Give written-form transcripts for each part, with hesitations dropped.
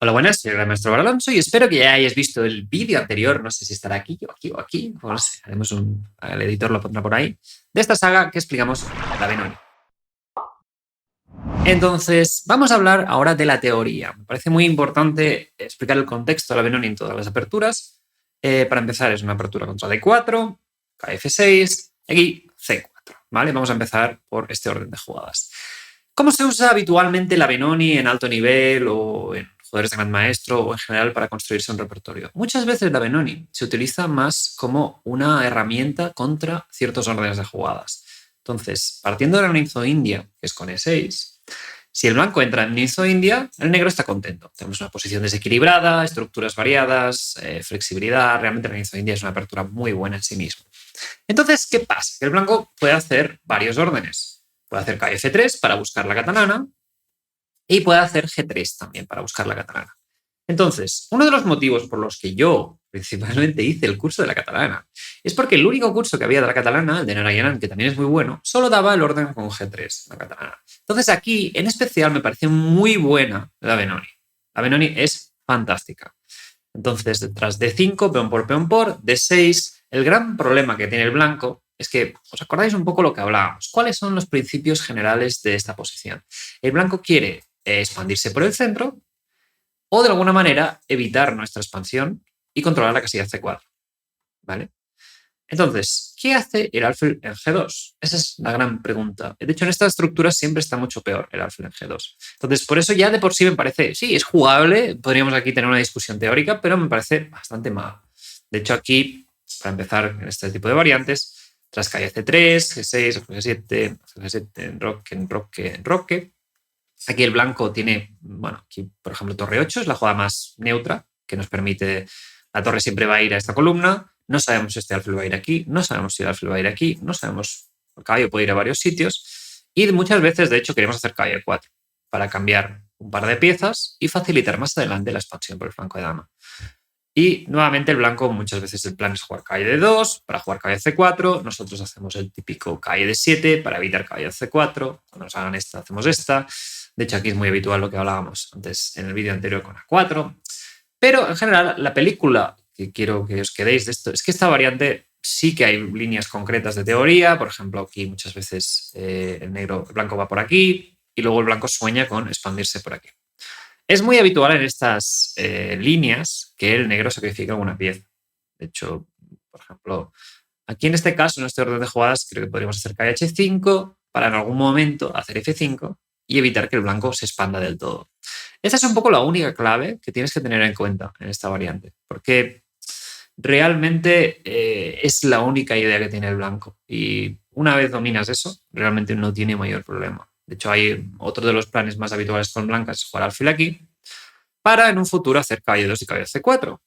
Hola, buenas, soy el maestro Alonso y espero que ya hayáis visto el vídeo anterior, no sé si estará aquí o aquí o aquí, o no sé, el editor lo pondrá por ahí, de esta saga que explicamos la Benoni. Entonces, vamos a hablar ahora de la teoría. Me parece muy importante explicar el contexto de la Benoni en todas las aperturas. Para empezar, es una apertura contra D4, KF6, aquí C4, ¿vale? Vamos a empezar por este orden de jugadas. ¿Cómo se usa habitualmente la Benoni en alto nivel o en jugadores de Gran Maestro o en general para construirse un repertorio? Muchas veces la Benoni se utiliza más como una herramienta contra ciertos órdenes de jugadas. Entonces, partiendo de la Ninzo India, que es con E6, si el blanco entra en Ninzo India, el negro está contento. Tenemos una posición desequilibrada, estructuras variadas, flexibilidad. Realmente la Ninzo India es una apertura muy buena en sí mismo. Entonces, ¿qué pasa? Que el blanco puede hacer varios órdenes. Puede hacer KF3 para buscar la catalana y puede hacer G3 también para buscar la catalana. Entonces, uno de los motivos por los que yo principalmente hice el curso de la catalana es porque el único curso que había de la catalana, el de Narayanan, que también es muy bueno, solo daba el orden con G3, la catalana. Entonces aquí, en especial, me pareció muy buena la Benoni. La Benoni es fantástica. Entonces, detrás de 5, peón por, de 6, el gran problema que tiene el blanco es que, ¿os acordáis un poco lo que hablábamos? ¿Cuáles son los principios generales de esta posición? El blanco quiere expandirse por el centro o, de alguna manera, evitar nuestra expansión y controlar la casilla C4, ¿vale? Entonces, ¿qué hace el alfil en G2? Esa es la gran pregunta. De hecho, en esta estructura siempre está mucho peor el alfil en G2. Entonces, por eso ya de por sí me parece, sí, es jugable, podríamos aquí tener una discusión teórica, pero me parece bastante mal. De hecho, aquí, para empezar en este tipo de variantes, tras calle C3, G6, G7, G7, enroque. Aquí el blanco tiene, bueno, aquí, por ejemplo, torre 8 es la jugada más neutra, que nos permite, la torre siempre va a ir a esta columna, no sabemos si este alfil va a ir aquí, no sabemos si el alfil va a ir aquí, no sabemos, el caballo puede ir a varios sitios, y muchas veces, de hecho, queremos hacer caballo 4 para cambiar un par de piezas y facilitar más adelante la expansión por el flanco de dama. Y nuevamente el blanco, muchas veces el plan es jugar calle de 2 para jugar calle C4. Nosotros hacemos el típico calle de 7 para evitar calle C4. Cuando nos hagan esta, hacemos esta. De hecho, aquí es muy habitual lo que hablábamos antes en el vídeo anterior con A4. Pero en general, la película que quiero que os quedéis de esto es que esta variante sí que hay líneas concretas de teoría. Por ejemplo, aquí muchas veces el blanco va por aquí y luego el blanco sueña con expandirse por aquí. Es muy habitual en estas líneas que el negro sacrifique alguna pieza. De hecho, por ejemplo, aquí en este caso, en este orden de jugadas, creo que podríamos hacer calle H5 para en algún momento hacer F5 y evitar que el blanco se expanda del todo. Esa es un poco la única clave que tienes que tener en cuenta en esta variante, porque realmente es la única idea que tiene el blanco. Y una vez dominas eso, realmente no tiene mayor problema. De hecho, hay otro de los planes más habituales con blancas es jugar alfil aquí para en un futuro hacer caballo 2 y caballo C4.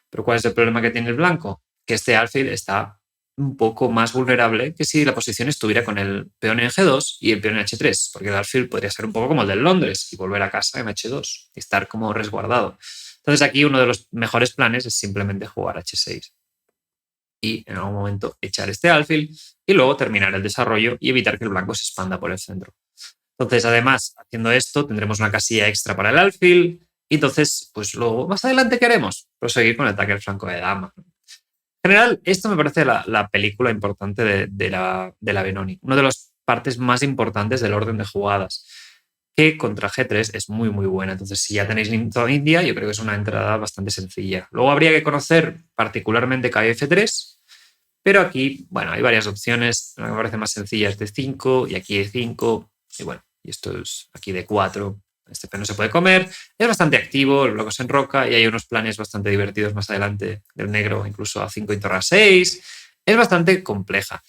Pero ¿cuál es el problema que tiene el blanco? Que este alfil está un poco más vulnerable que si la posición estuviera con el peón en G2 y el peón en H3, porque el alfil podría ser un poco como el del Londres y volver a casa en H2 y estar como resguardado. Entonces aquí uno de los mejores planes es simplemente jugar H6 y en algún momento echar este alfil y luego terminar el desarrollo y evitar que el blanco se expanda por el centro. Entonces, además, haciendo esto, tendremos una casilla extra para el alfil y entonces, pues luego, más adelante, ¿qué haremos? Proseguir con el ataque al flanco de dama. En general, esto me parece la película importante de la Benoni. Una de las partes más importantes del orden de jugadas, que contra G3 es muy, muy buena. Entonces, si ya tenéis Ninzo India, yo creo que es una entrada bastante sencilla. Luego habría que conocer particularmente KF3, pero aquí, bueno, hay varias opciones. La que me parece más sencilla es D5 y aquí D5. Y bueno, y esto es aquí D4. Este peón no se puede comer. Es bastante activo, el bloque se enroca y hay unos planes bastante divertidos más adelante del negro, incluso A5 y torre A6. Es bastante compleja.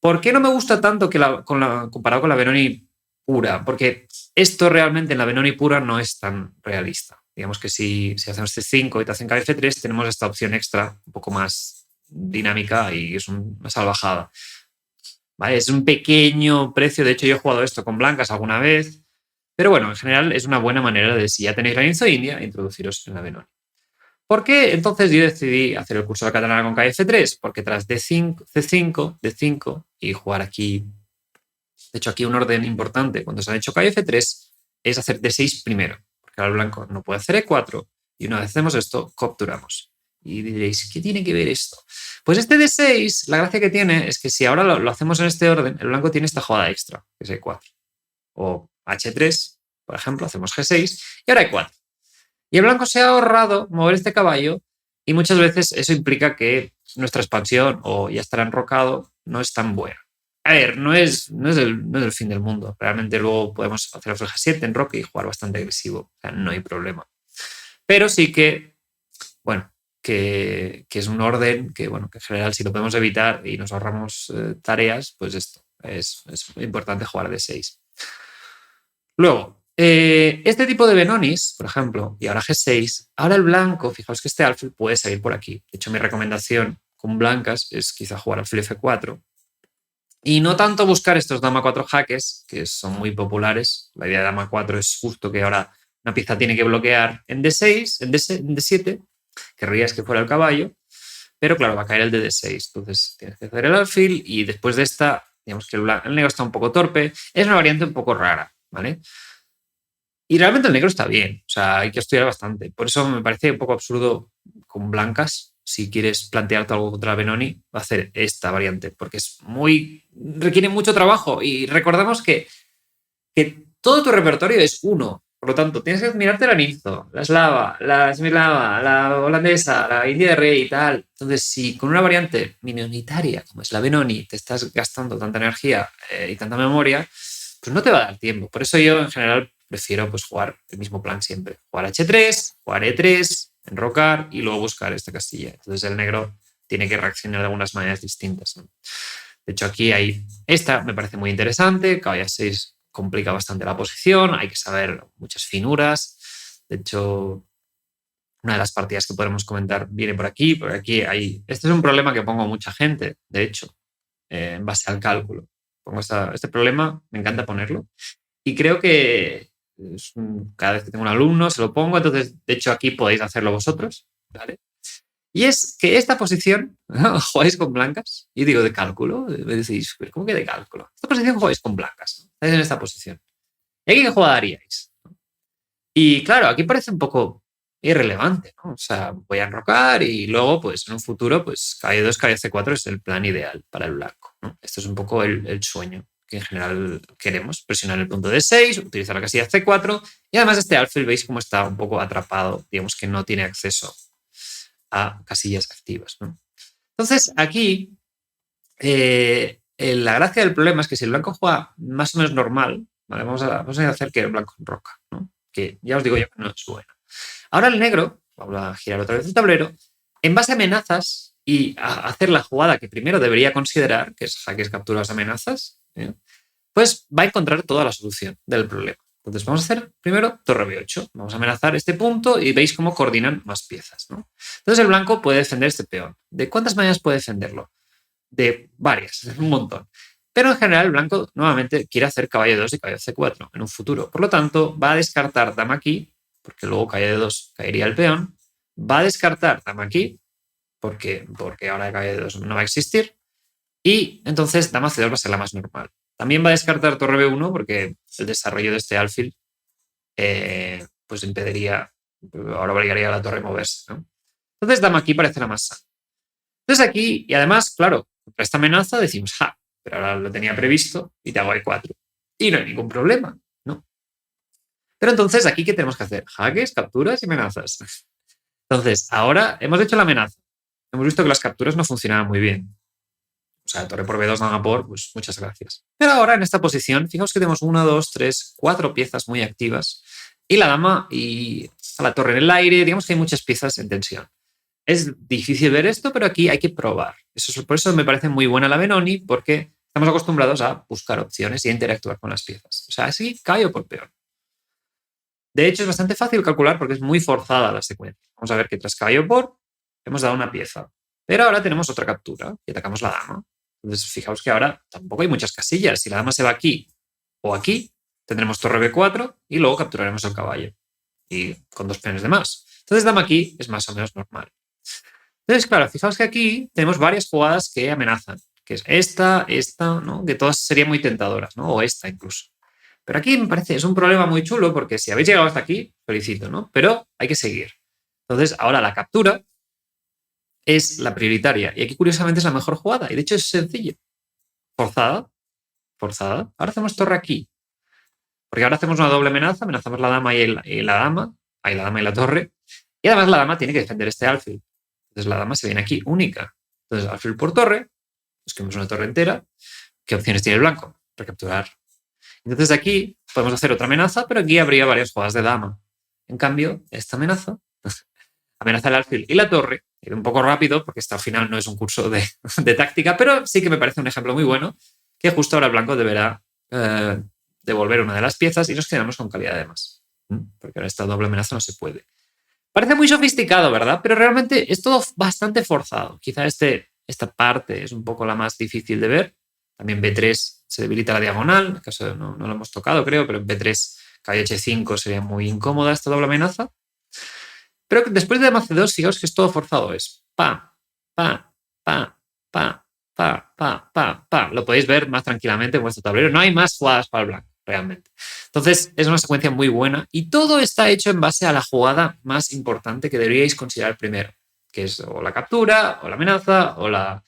¿Por qué no me gusta tanto comparado con la Benoni pura? Porque esto realmente en la Benoni pura no es tan realista. Digamos que si hacemos C5 y te hacen KF3, tenemos esta opción extra un poco más dinámica y es una salvajada. ¿Vale? Es un pequeño precio. De hecho, yo he jugado esto con blancas alguna vez. Pero bueno, en general es una buena manera de, si ya tenéis la Ninzo India, introduciros en la Benoni. ¿Por qué entonces yo decidí hacer el curso de catalana con KF3? Porque tras D5, C5, D5 y jugar aquí, de hecho aquí un orden importante cuando se han hecho KF3 es hacer D6 primero. porque ahora el blanco no puede hacer E4 y una vez hacemos esto, capturamos. Y diréis, ¿qué tiene que ver esto? Pues este D6, la gracia que tiene es que si ahora lo hacemos en este orden, el blanco tiene esta jugada extra, que es E4. O H3, por ejemplo, hacemos G6 y ahora E4. Y el blanco se ha ahorrado mover este caballo y muchas veces eso implica que nuestra expansión o ya estará enrocado no es tan buena. A ver, no es el fin del mundo. Realmente luego podemos hacer alfil G7 en roque y jugar bastante agresivo. O sea, no hay problema. Pero sí que, bueno, que es un orden que, bueno, que en general si lo podemos evitar y nos ahorramos tareas, pues esto es importante jugar de 6. Luego, este tipo de Benonis, por ejemplo, y ahora G6, ahora el blanco, fijaos que este alfil puede salir por aquí. De hecho, mi recomendación con blancas es quizá jugar alfil F4 y no tanto buscar estos dama 4 jaques, que son muy populares. La idea de dama 4 es justo que ahora una pieza tiene que bloquear en D6, en D7, querrías que fuera el caballo, pero claro, va a caer el de D6. Entonces tienes que hacer el alfil y después de esta, digamos que el negro está un poco torpe. Es una variante un poco rara, ¿vale? Y realmente el negro está bien, o sea, hay que estudiar bastante. Por eso me parece un poco absurdo con blancas, si quieres plantearte algo contra Benoni, va a hacer esta variante, porque requiere mucho trabajo. Y recordemos que todo tu repertorio es uno. Por lo tanto, tienes que mirarte la Ninzo, la eslava, la semislava, la holandesa, la india de rey y tal. Entonces, si con una variante minoritaria como es la Benoni te estás gastando tanta energía y tanta memoria, pues no te va a dar tiempo. Por eso yo, en general, prefiero pues, jugar el mismo plan siempre. Jugar H3, jugar E3, enrocar y luego buscar esta castilla. Entonces, el negro tiene que reaccionar de algunas maneras distintas, ¿no? De hecho, aquí hay esta, me parece muy interesante. Caballo 6 complica bastante la posición, hay que saber muchas finuras. De hecho, una de las partidas que podemos comentar viene por aquí, porque aquí hay... Este es un problema que pongo a mucha gente, de hecho, en base al cálculo. Pongo este problema, me encanta ponerlo. Y creo que cada vez que tengo un alumno se lo pongo, entonces, de hecho, aquí podéis hacerlo vosotros, ¿vale? Y es que esta posición, ¿no? Jugáis con blancas, y digo de cálculo, me decís, ¿cómo que de cálculo? Esta posición jugáis con blancas, ¿no? Estáis en esta posición. ¿Y aquí qué jugaríais? Y claro, aquí parece un poco irrelevante, ¿no? O sea, voy a enrocar y luego, pues en un futuro, pues caballo 2, caballo C4 es el plan ideal para el blanco, ¿no? Esto es un poco el sueño que en general queremos, presionar el punto D6, utilizar la casilla C4 y además este alfil veis cómo está un poco atrapado, digamos que no tiene acceso a casillas activas, ¿no? Entonces, aquí la gracia del problema es que si el blanco juega más o menos normal, ¿vale? Vamos a hacer que el blanco enroca, ¿no? Que ya os digo yo que no es bueno. Ahora el negro, vamos a girar otra vez el tablero, en base a amenazas y a hacer la jugada que primero debería considerar, que es jaques, capturas, amenazas, pues va a encontrar toda la solución del problema. Entonces vamos a hacer primero torre B8. Vamos a amenazar este punto y veis cómo coordinan más piezas, ¿no? Entonces el blanco puede defender este peón. ¿De cuántas maneras puede defenderlo? De varias, un montón. Pero en general el blanco nuevamente quiere hacer caballo 2 y caballo C4 en un futuro. Por lo tanto, va a descartar dama aquí, porque luego caballo 2 caería el peón. Va a descartar dama aquí, porque ahora el caballo 2 no va a existir. Y entonces dama C2 va a ser la más normal. También va a descartar torre B1 porque el desarrollo de este alfil pues impediría, ahora obligaría a la torre a moverse, ¿no? Entonces dama aquí parece la más sana. Entonces aquí, y además, claro, contra esta amenaza decimos, pero ahora lo tenía previsto y te hago E4. Y no hay ningún problema, ¿no? Pero entonces, ¿aquí qué tenemos que hacer? Jaques, capturas y amenazas. Entonces, ahora hemos hecho la amenaza. Hemos visto que las capturas no funcionaban muy bien. O sea, torre por B2, dama por, pues muchas gracias. Pero ahora en esta posición, fijaos que tenemos 1, 2, 3, 4 piezas muy activas y la dama y la torre en el aire, digamos que hay muchas piezas en tensión. Es difícil ver esto, pero aquí hay que probar. Por eso me parece muy buena la Benoni, porque estamos acostumbrados a buscar opciones y a interactuar con las piezas. O sea, así caballo por peón. De hecho, es bastante fácil calcular porque es muy forzada la secuencia. Vamos a ver que tras caballo por hemos dado una pieza. Pero ahora tenemos otra captura y atacamos la dama. Entonces, fijaos que ahora tampoco hay muchas casillas. Si la dama se va aquí o aquí, tendremos torre B4 y luego capturaremos el caballo. Y con 2 peones de más. Entonces, dama aquí es más o menos normal. Entonces, claro, fijaos que aquí tenemos varias jugadas que amenazan, que es esta, ¿no? Que todas serían muy tentadoras, ¿no? O esta incluso. Pero aquí me parece, es un problema muy chulo porque si habéis llegado hasta aquí, felicito, ¿no? Pero hay que seguir. Entonces, ahora la captura es la prioritaria. Y aquí, curiosamente, es la mejor jugada. Y de hecho es sencillo. Forzada, forzada. Ahora hacemos torre aquí. Porque ahora hacemos una doble amenaza. Amenazamos la dama y la dama. Ahí la dama y la torre. Y además la dama tiene que defender este alfil. Entonces la dama se viene aquí, única. Entonces alfil por torre. Escribimos una torre entera. ¿Qué opciones tiene el blanco? Recapturar. Entonces aquí podemos hacer otra amenaza, pero aquí habría varias jugadas de dama. En cambio, esta amenaza amenaza el alfil y la torre. Ir un poco rápido, porque esto al final no es un curso de táctica, pero sí que me parece un ejemplo muy bueno, que justo ahora el blanco deberá devolver una de las piezas y nos quedamos con calidad de más. Porque ahora esta doble amenaza no se puede. Parece muy sofisticado, ¿verdad? Pero realmente es todo bastante forzado. Quizá esta parte es un poco la más difícil de ver. También B3 se debilita la diagonal. En el caso no lo hemos tocado, creo, pero en B3 caballo H5 sería muy incómoda esta doble amenaza. Pero después de dama C2, fijaos que es todo forzado. Es pa, pa, pa, pa, pa, pa, pa, pa. Lo podéis ver más tranquilamente en vuestro tablero. No hay más jugadas para el blanco, realmente. Entonces, es una secuencia muy buena y todo está hecho en base a la jugada más importante que deberíais considerar primero, que es o la captura, o la amenaza, o la...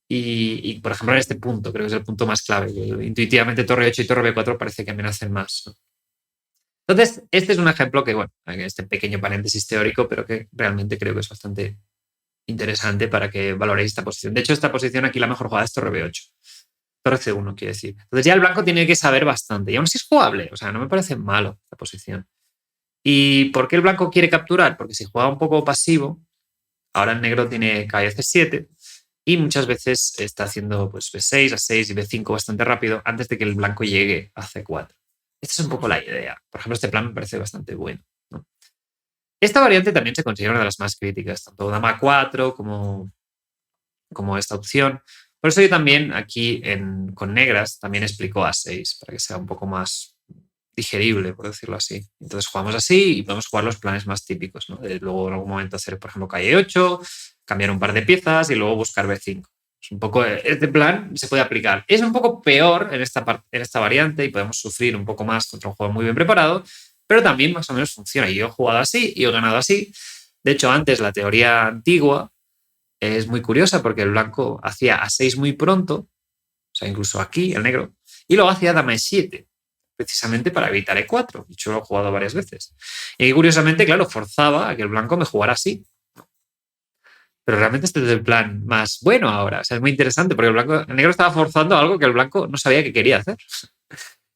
Y por ejemplo, en este punto, creo que es el punto más clave. Intuitivamente, torre 8 y torre B4 parece que amenacen más, ¿no? Entonces, este es un ejemplo que, bueno, este pequeño paréntesis teórico, pero que realmente creo que es bastante interesante para que valoréis esta posición. De hecho, esta posición aquí la mejor jugada es torre B8. Torre C1, quiere decir. Entonces ya el blanco tiene que saber bastante. Y aún así es jugable. O sea, no me parece malo esta posición. ¿Y por qué el blanco quiere capturar? Porque si juega un poco pasivo, ahora el negro tiene caballo C7 y muchas veces está haciendo pues, B6, A6 y B5 bastante rápido antes de que el blanco llegue a C4. Esta es un poco la idea. Por ejemplo, este plan me parece bastante bueno, ¿no? Esta variante también se considera una de las más críticas, tanto dama 4 como esta opción. Por eso yo también aquí con negras también explico A6, para que sea un poco más digerible, por decirlo así. Entonces jugamos así y podemos jugar los planes más típicos, ¿no? De luego en algún momento hacer, por ejemplo, calle 8, cambiar un par de piezas y luego buscar B5. Es un poco, este plan se puede aplicar. Es un poco peor en esta variante y podemos sufrir un poco más contra un juego muy bien preparado, pero también más o menos funciona. Y yo he jugado así y he ganado así. De hecho, antes la teoría antigua es muy curiosa porque el blanco hacía A6 muy pronto, o sea, incluso aquí, el negro, y luego hacía dama E7, precisamente para evitar E4. De hecho, lo he jugado varias veces. Y curiosamente, claro, forzaba a que el blanco me jugara así. Pero realmente este es el plan más bueno ahora. O sea, es muy interesante porque el negro estaba forzando algo que el blanco no sabía que quería hacer.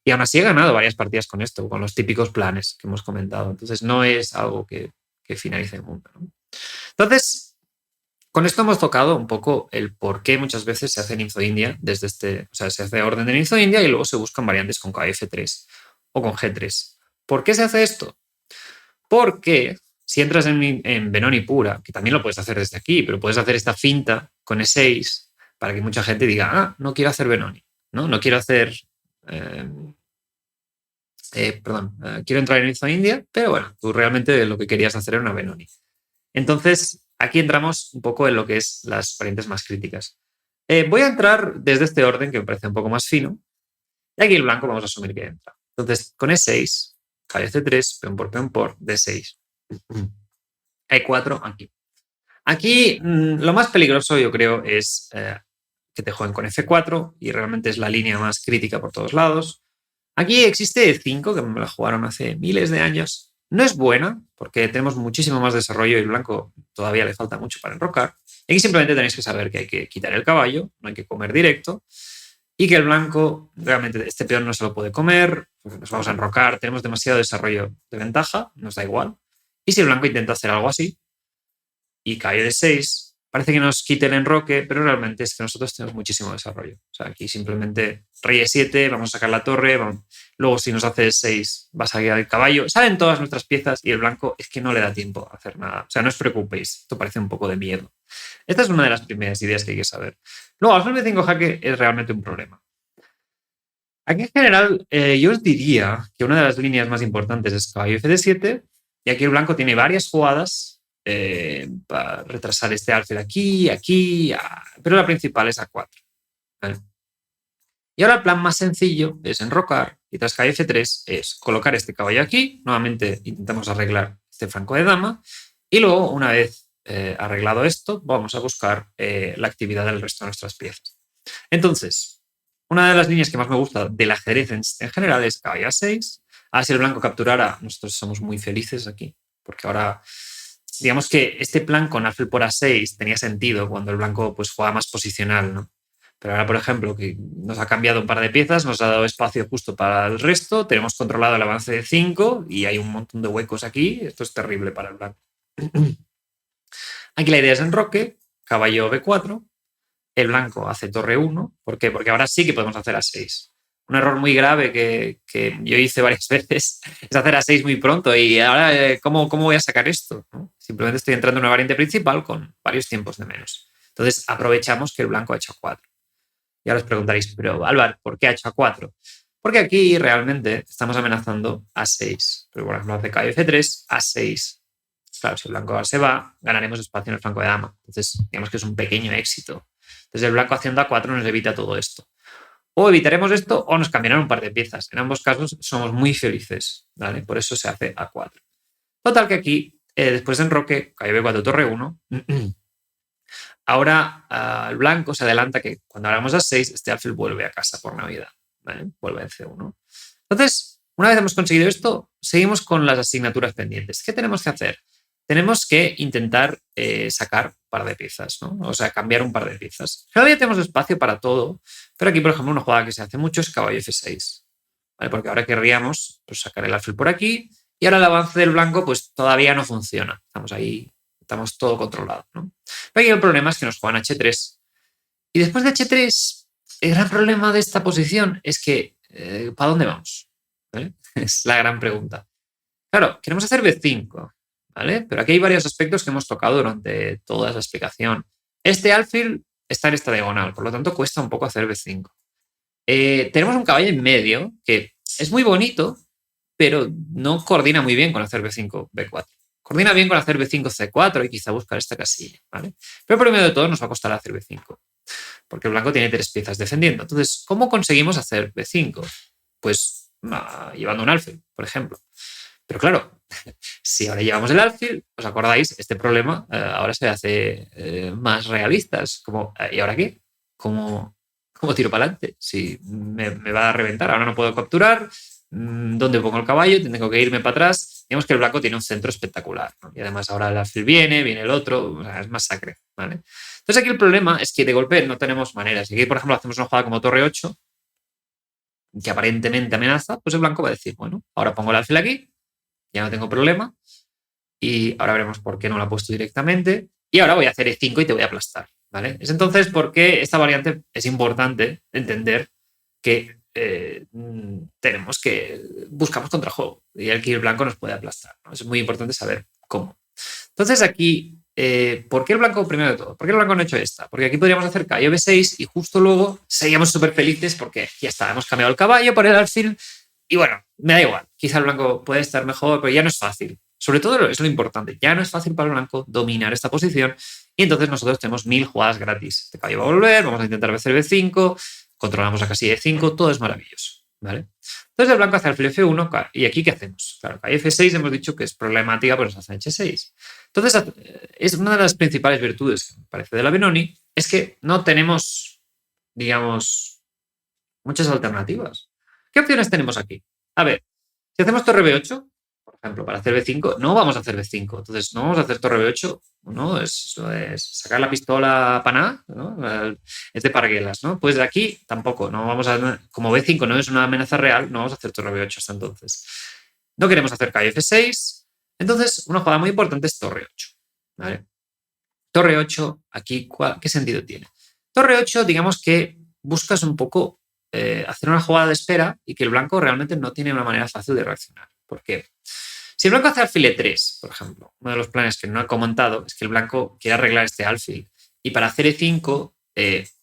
Y aún así he ganado varias partidas con esto, con los típicos planes que hemos comentado. Entonces no es algo que finalice el mundo, ¿no? Entonces, con esto hemos tocado un poco el por qué muchas veces se hace ninzo-india desde o sea, se hace orden de ninzo-india y luego se buscan variantes con KF3 o con G3. ¿Por qué se hace esto? Porque si entras en Benoni pura, que también lo puedes hacer desde aquí, pero puedes hacer esta finta con E6 para que mucha gente diga, no quiero hacer Benoni, no quiero hacer... quiero entrar en ninzo-india, pero bueno, tú realmente lo que querías hacer era una Benoni. Entonces, aquí entramos un poco en lo que es las variantes más críticas. Voy a entrar desde este orden que me parece un poco más fino. Y aquí el blanco vamos a asumir que entra. Entonces, con E6, caballo C3, peón por D6. E4 aquí. Aquí lo más peligroso yo creo es que te jueguen con F4 y realmente es la línea más crítica por todos lados. Aquí existe E5, que me la jugaron hace miles de años. No es buena, porque tenemos muchísimo más desarrollo y el blanco todavía le falta mucho para enrocar. Aquí simplemente tenéis que saber que hay que quitar el caballo, no hay que comer directo, y que el blanco, realmente, este peón no se lo puede comer, porque nos vamos a enrocar, tenemos demasiado desarrollo de ventaja, nos da igual. Y si el blanco intenta hacer algo así, y cae de 6, parece que nos quite el enroque, pero realmente es que nosotros tenemos muchísimo desarrollo. O sea, aquí simplemente rey E7, vamos a sacar la torre, luego si nos hace 6 va a salir el caballo, salen todas nuestras piezas y el blanco es que no le da tiempo a hacer nada. O sea, no os preocupéis, esto parece un poco de miedo. Esta es una de las primeras ideas que hay que saber. Luego, alfil B5 jaque es realmente un problema. Aquí en general, yo os diría que una de las líneas más importantes es caballo F7 y aquí el blanco tiene varias jugadas para retrasar este alfil aquí, pero la principal es A4. ¿Vale? Y ahora el plan más sencillo es enrocar y tras caballo F3 es colocar este caballo aquí. Nuevamente intentamos arreglar este flanco de dama y luego, una vez arreglado esto, vamos a buscar la actividad del resto de nuestras piezas. Entonces, una de las líneas que más me gusta del ajedrez en general es caballo A6. Si el blanco capturara, nosotros somos muy felices aquí, porque ahora, digamos que este plan con alfil por A6 tenía sentido cuando el blanco pues juega más posicional, ¿no? Pero ahora, por ejemplo, que nos ha cambiado un par de piezas, nos ha dado espacio justo para el resto, tenemos controlado el avance de 5 y hay un montón de huecos aquí. Esto es terrible para el blanco. Aquí la idea es enroque, caballo B4, el blanco hace torre 1. ¿Por qué? Porque ahora sí que podemos hacer A6. Un error muy grave que yo hice varias veces es hacer A6 muy pronto y ahora, ¿cómo voy a sacar esto? ¿No? Simplemente estoy entrando en una variante principal con varios tiempos de menos. Entonces aprovechamos que el blanco ha hecho A4. Y ahora os preguntaréis, pero Álvaro, ¿por qué ha hecho A4? Porque aquí realmente estamos amenazando A6. Pero por ejemplo, hace caballo F3, A6. Claro, si el blanco ahora se va, ganaremos espacio en el flanco de dama. Entonces, digamos que es un pequeño éxito. Entonces, el blanco haciendo A4 nos evita todo esto. O evitaremos esto o nos cambiarán un par de piezas. En ambos casos somos muy felices, ¿vale? Por eso se hace A4. Total que aquí, después de enroque, caballo B4, torre 1, ahora el blanco se adelanta que cuando hagamos A6, este alfil vuelve a casa por Navidad, ¿vale? Vuelve en C1. Entonces, una vez hemos conseguido esto, seguimos con las asignaturas pendientes. ¿Qué tenemos que hacer? Tenemos que intentar sacar un par de piezas, ¿no? O sea, cambiar un par de piezas. Todavía tenemos espacio para todo, pero aquí, por ejemplo, una jugada que se hace mucho es caballo F6, ¿vale? Porque ahora querríamos pues, sacar el alfil por aquí y ahora el avance del blanco pues todavía no funciona. Estamos ahí, estamos todo controlado, ¿no? Pero aquí el problema es que nos juegan H3 y después de H3 el gran problema de esta posición es que ¿para dónde vamos? ¿Vale? Es la gran pregunta. Claro, queremos hacer B5, ¿vale? Pero aquí hay varios aspectos que hemos tocado durante toda esa explicación. Este alfil está en esta diagonal, por lo tanto cuesta un poco hacer B5. Tenemos un caballo en medio que es muy bonito, pero no coordina muy bien con hacer B5, B4. Coordina bien con hacer B5, C4 y quizá buscar esta casilla, ¿vale? Pero primero de todo nos va a costar hacer B5, porque el blanco tiene 3 piezas defendiendo. Entonces, ¿cómo conseguimos hacer B5? Pues llevando un alfil, por ejemplo. Pero claro, si ahora llevamos el alfil, ¿os acordáis? Este problema ahora se hace más realista. Como, ¿y ahora qué? ¿Cómo tiro para adelante? Si me va a reventar, ahora no puedo capturar. ¿Dónde pongo el caballo? Tengo que irme para atrás. Digamos que el blanco tiene un centro espectacular, ¿no? Y además ahora el alfil viene el otro, o sea, es masacre, ¿vale? Entonces aquí el problema es que de golpe no tenemos maneras. Si aquí, por ejemplo, hacemos una jugada como torre 8, que aparentemente amenaza, pues el blanco va a decir, bueno, ahora pongo el alfil aquí, ya no tengo problema, y ahora veremos por qué no lo ha puesto directamente, y ahora voy a hacer E5 y te voy a aplastar, ¿vale? Es entonces porque esta variante es importante entender que tenemos que buscamos contrajuego y aquí el blanco nos puede aplastar, ¿no? Es muy importante saber cómo. Entonces aquí, ¿por qué el blanco primero de todo? ¿Por qué el blanco no ha hecho esta? Porque aquí podríamos hacer caballo B6 y justo luego seríamos súper felices porque ya está, hemos cambiado el caballo por el alfil y bueno, me da igual, quizá el blanco puede estar mejor, pero ya no es fácil. Sobre todo es lo importante, ya no es fácil para el blanco dominar esta posición y entonces nosotros tenemos 1000 jugadas gratis. Este caballo va a volver, vamos a intentar hacer B5, controlamos la casilla de 5, todo es maravilloso, ¿vale? Entonces el blanco hace alfil F1 y aquí ¿qué hacemos? Claro, caballo F6 hemos dicho que es problemática, pues nos hace H6. Entonces es una de las principales virtudes que me parece de la Benoni, es que no tenemos, digamos, muchas alternativas. ¿Qué opciones tenemos aquí? A ver, si hacemos torre B8, por ejemplo, para hacer B5, no vamos a hacer B5. Entonces, no vamos a hacer torre B8, ¿no? Es sacar la pistola paná, ¿no? Es de parguelas, ¿no? Pues de aquí tampoco, no vamos a, como B5 no es una amenaza real, no vamos a hacer torre B8 hasta entonces. No queremos hacer caballo F6, entonces una jugada muy importante es torre 8, ¿vale? Torre 8, aquí, ¿qué sentido tiene? Torre 8, digamos que buscas un poco hacer una jugada de espera y que el blanco realmente no tiene una manera fácil de reaccionar. ¿Por qué? Si el blanco hace alfil E3, por ejemplo, uno de los planes que no he comentado es que el blanco quiere arreglar este alfil y para hacer E5,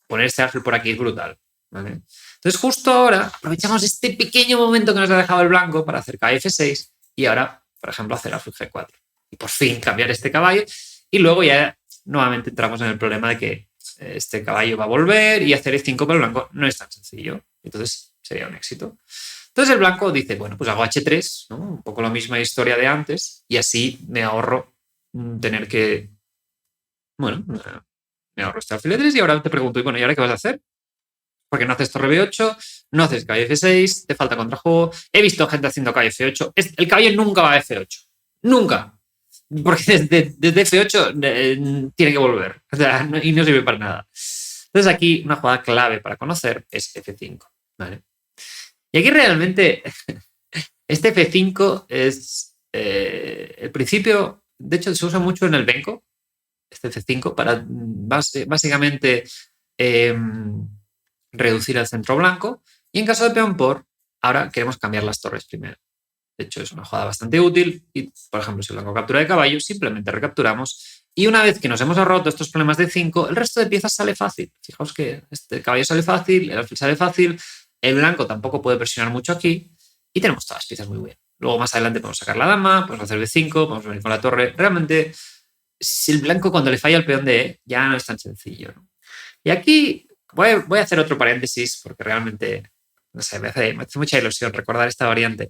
poner este alfil por aquí es brutal, ¿vale? Entonces justo ahora aprovechamos este pequeño momento que nos ha dejado el blanco para hacer caballo F6 y ahora, por ejemplo, hacer alfil G4 y por fin cambiar este caballo y luego ya nuevamente entramos en el problema de que este caballo va a volver y hacer E5 para el blanco no es tan sencillo. Entonces sería un éxito. Entonces el blanco dice, bueno, pues hago H3, ¿no? Un poco la misma historia de antes, y así me ahorro tener que, bueno, me ahorro este alfil E3 y ahora te pregunto, y bueno, ¿y ahora qué vas a hacer? Porque no haces torre B8, no haces caballo F6, te falta contrajuego. He visto gente haciendo caballo F8. El caballo nunca va a F8. Nunca. Porque desde F8 tiene que volver. O sea, y no sirve para nada. Entonces aquí una jugada clave para conocer es F5. ¿Vale? Y aquí realmente este F5 es el principio, de hecho se usa mucho en el Benko, este F5, para básicamente reducir el centro blanco. Y en caso de peón por, ahora queremos cambiar las torres primero. De hecho, es una jugada bastante útil. Y, por ejemplo, si el blanco captura de caballo, simplemente recapturamos. Y una vez que nos hemos roto estos problemas de 5, el resto de piezas sale fácil. Fijaos que este caballo sale fácil, el alfil sale fácil, el blanco tampoco puede presionar mucho aquí. Y tenemos todas las piezas muy bien. Luego, más adelante, podemos sacar la dama, podemos hacer B5, podemos venir con la torre. Realmente, si el blanco cuando le falla el peón de E, ya no es tan sencillo, ¿no? Y aquí voy a hacer otro paréntesis porque realmente, no sé, me hace mucha ilusión recordar esta variante.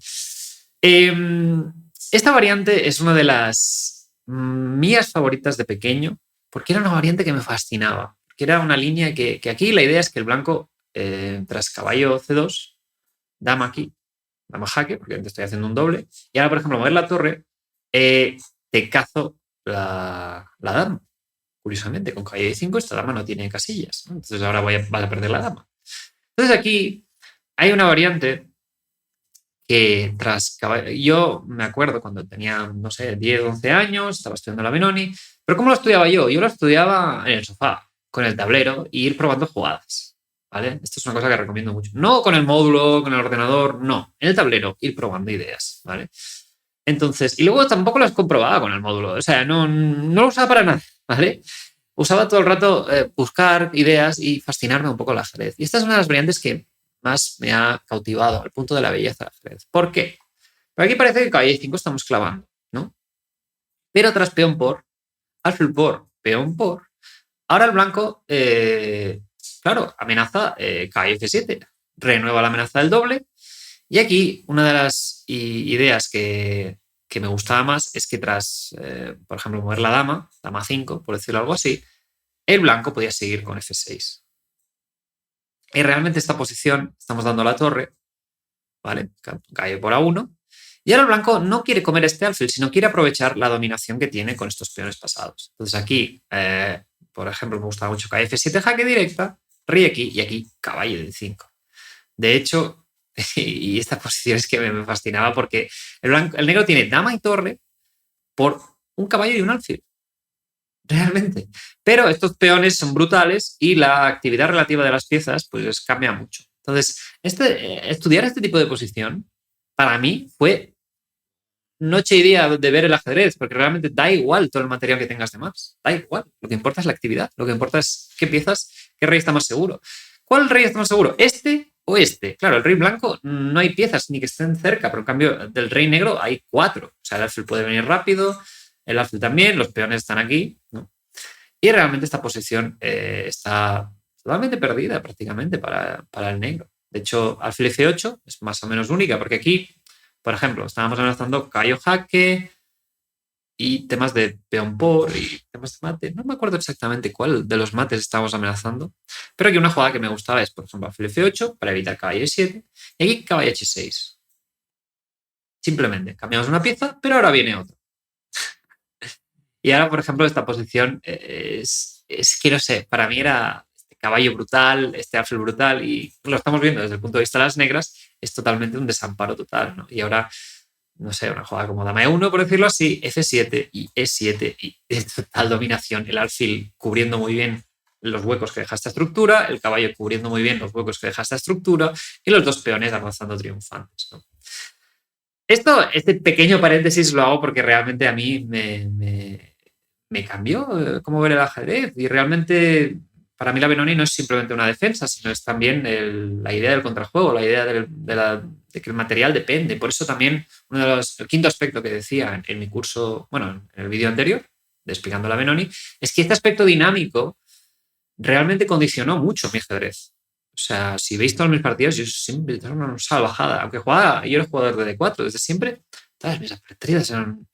Esta variante es una de las mías favoritas de pequeño porque era una variante que me fascinaba. Que era una línea que aquí la idea es que el blanco, tras caballo C2, dama aquí, dama jaque, porque antes estoy haciendo un doble, y ahora, por ejemplo, mover la torre, te cazo la dama. Curiosamente, con caballo de 5 esta dama no tiene casillas, ¿no? Entonces ahora vas a perder la dama. Entonces aquí hay una variante que tras caballo... Yo me acuerdo cuando tenía, no sé, 10, 11 años, estaba estudiando la Benoni, pero ¿cómo lo estudiaba yo? Yo lo estudiaba en el sofá, con el tablero, e ir probando jugadas, ¿vale? Esto es una cosa que recomiendo mucho. No con el módulo, con el ordenador, no. En el tablero, ir probando ideas, ¿vale? Entonces, y luego tampoco las comprobaba con el módulo, o sea, no lo usaba para nada, ¿vale? Usaba todo el rato buscar ideas y fascinarme un poco el ajedrez. Y esta es una de las variantes que más me ha cautivado al punto de la belleza del ajedrez. ¿Por qué? Porque aquí parece que caballo 5 estamos clavando, ¿no? Pero tras peón por, alfil por, peón por, ahora el blanco, claro, amenaza caballo F7, renueva la amenaza del doble. Y aquí una de las ideas que me gustaba más es que tras, por ejemplo, mover la dama, dama 5, por decirlo algo así, el blanco podía seguir con F6. Y realmente esta posición, estamos dando la torre, ¿vale? Cae por A1. Y ahora el blanco no quiere comer este alfil, sino quiere aprovechar la dominación que tiene con estos peones pasados. Entonces aquí, por ejemplo, me gustaba mucho cae F7 jaque directa, rey aquí y aquí caballo de 5. De hecho, y esta posición es que me fascinaba porque el negro tiene dama y torre por un caballo y un alfil. Realmente. Pero estos peones son brutales y la actividad relativa de las piezas pues cambia mucho. Entonces, estudiar este tipo de posición para mí fue noche y día de ver el ajedrez, porque realmente da igual todo el material que tengas de más. Da igual. Lo que importa es la actividad. Lo que importa es qué piezas, qué rey está más seguro. ¿Cuál rey está más seguro? ¿Este o este? Claro, el rey blanco no hay piezas ni que estén cerca, pero en cambio del rey negro hay 4. O sea, el alfil puede venir rápido, el alfil también, los peones están aquí, ¿no? Y realmente esta posición está totalmente perdida prácticamente para el negro. De hecho, alfil F8 es más o menos única, porque aquí, por ejemplo, estábamos amenazando caballo jaque y temas de peón por y temas de mate. No me acuerdo exactamente cuál de los mates estábamos amenazando, pero aquí una jugada que me gustaba es, por ejemplo, alfil F8 para evitar caballo E7 y aquí caballo H6. Simplemente cambiamos una pieza, pero ahora viene otra. Y ahora, por ejemplo, esta posición es que no sé, para mí era este caballo brutal, este alfil brutal, y lo estamos viendo desde el punto de vista de las negras, es totalmente un desamparo total, ¿no? Y ahora, no sé, una jugada como dama E1, por decirlo así, F7 y E7, y es total dominación, el alfil cubriendo muy bien los huecos que deja esta estructura, el caballo cubriendo muy bien los huecos que deja esta estructura, y los dos peones avanzando triunfantes, ¿no? Este pequeño paréntesis lo hago porque realmente a mí me cambió cómo ver el ajedrez y realmente para mí la Benoni no es simplemente una defensa, sino es también la idea del contrajuego, la idea de que el material depende. Por eso también el quinto aspecto que decía en mi curso, bueno, en el vídeo anterior, de explicando la Benoni, es que este aspecto dinámico realmente condicionó mucho mi ajedrez. O sea, si veis todos mis partidos, yo siempre tengo una salvajada. Aunque yo era jugador de D4 desde siempre, todas mis aperturas eran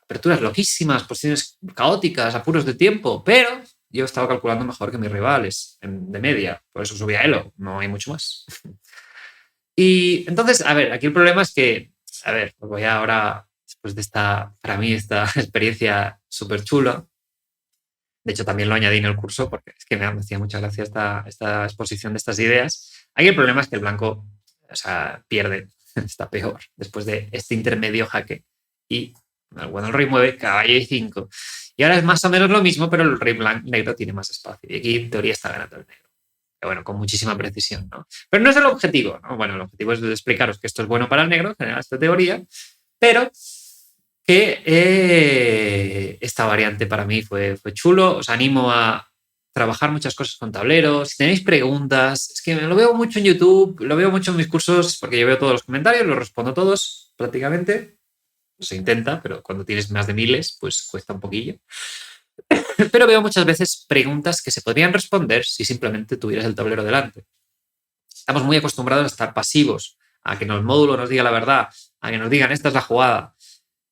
aperturas loquísimas, posiciones caóticas, apuros de tiempo, pero yo estaba calculando mejor que mis rivales de media. Por eso subía a Elo, no hay mucho más. Y entonces, a ver, aquí el problema es que, a ver, pues voy ahora, después de para mí, esta experiencia súper chula. De hecho, también lo añadí en el curso porque es que me hacía mucha gracia esta exposición de estas ideas. Aquí el problema es que el blanco, o sea, pierde, está peor después de este intermedio jaque. Y bueno, el rey mueve caballo y 5. Y ahora es más o menos lo mismo, pero el rey negro tiene más espacio. Y aquí, en teoría, está ganando el negro. Pero bueno, con muchísima precisión, ¿no? Pero no es el objetivo, ¿no? Bueno, el objetivo es explicaros que esto es bueno para el negro, generar esta teoría, pero que esta variante para mí fue chulo. Os animo a trabajar muchas cosas con tableros. Si tenéis preguntas, es que lo veo mucho en YouTube, lo veo mucho en mis cursos, porque yo veo todos los comentarios, los respondo todos prácticamente. Se intenta, pero cuando tienes más de miles, pues cuesta un poquillo. Pero veo muchas veces preguntas que se podrían responder si simplemente tuvieras el tablero delante. Estamos muy acostumbrados a estar pasivos, a que el módulo nos diga la verdad, a que nos digan esta es la jugada.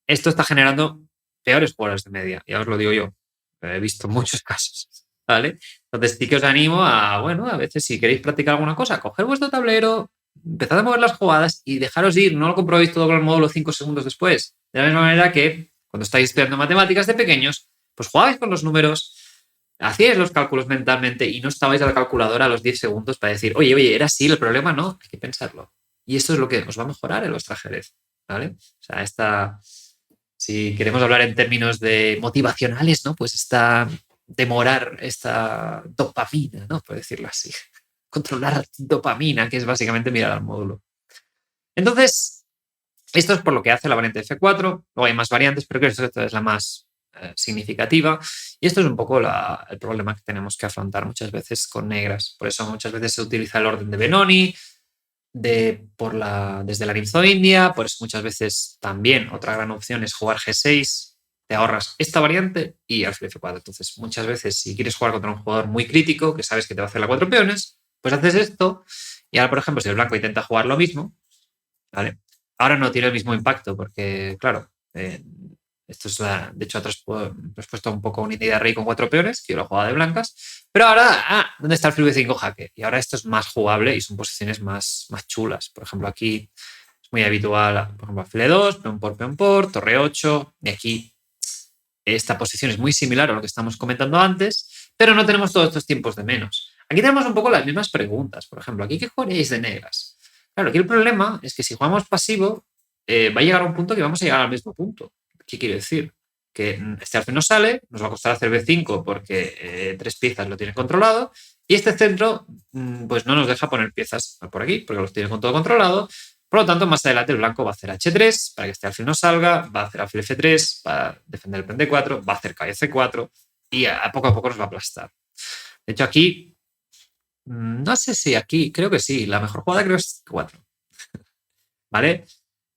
Esto está generando peores jugadores de media, ya os lo digo yo. He visto muchos casos, ¿vale? Entonces sí que os animo a, bueno, a veces si queréis practicar alguna cosa, coger vuestro tablero, empezad a mover las jugadas y dejaros ir, no lo comprobéis todo con el módulo 5 segundos después. De la misma manera que cuando estáis estudiando matemáticas de pequeños, pues jugabais con los números, hacíais los cálculos mentalmente y no estabais a la calculadora a los 10 segundos para decir, oye, era así el problema, no, hay que pensarlo. Y esto es lo que os va a mejorar en vuestro ajedrez, ¿vale? O sea, si queremos hablar en términos de motivacionales, ¿no? Pues demorar esta dopamina, ¿no? Por decirlo así. Controlar la dopamina, que es básicamente mirar al módulo. Entonces, esto es por lo que hace la variante F4. Luego hay más variantes, pero creo que esta es la más significativa. Y esto es un poco el problema que tenemos que afrontar muchas veces con negras. Por eso muchas veces se utiliza el orden de Benoni, desde la Nimzo India. Por eso muchas veces también otra gran opción es jugar G6, te ahorras esta variante y alfil F4. Entonces, muchas veces, si quieres jugar contra un jugador muy crítico, que sabes que te va a hacer la 4 peones, pues haces esto. Y ahora, por ejemplo, si el blanco intenta jugar lo mismo, ¿vale? Ahora no tiene el mismo impacto, porque, claro, esto es de hecho, he respuesto un poco a una idea de rey con 4 peones, que yo lo jugaba de blancas. Pero ahora, ¿dónde está el fil B5 jaque? Y ahora esto es más jugable y son posiciones más chulas. Por ejemplo, aquí es muy habitual, por ejemplo, alfil E2, peón por, torre 8. Y aquí esta posición es muy similar a lo que estamos comentando antes, pero no tenemos todos estos tiempos de menos. Aquí tenemos un poco las mismas preguntas. Por ejemplo, ¿aquí qué jugaréis de negras? Claro, aquí el problema es que si jugamos pasivo, va a llegar a un punto que vamos a llegar al mismo punto. ¿Qué quiere decir? Que este alfil no sale, nos va a costar hacer B5 porque 3 piezas lo tiene controlado, y este centro pues no nos deja poner piezas por aquí porque los tiene con todo controlado. Por lo tanto, más adelante el blanco va a hacer H3 para que este alfil no salga, va a hacer alfil F3 para defender el prende 4, va a hacer caballo C4 y a poco nos va a aplastar. De hecho, aquí, no sé si aquí, creo que sí, la mejor jugada creo es 4. ¿Vale?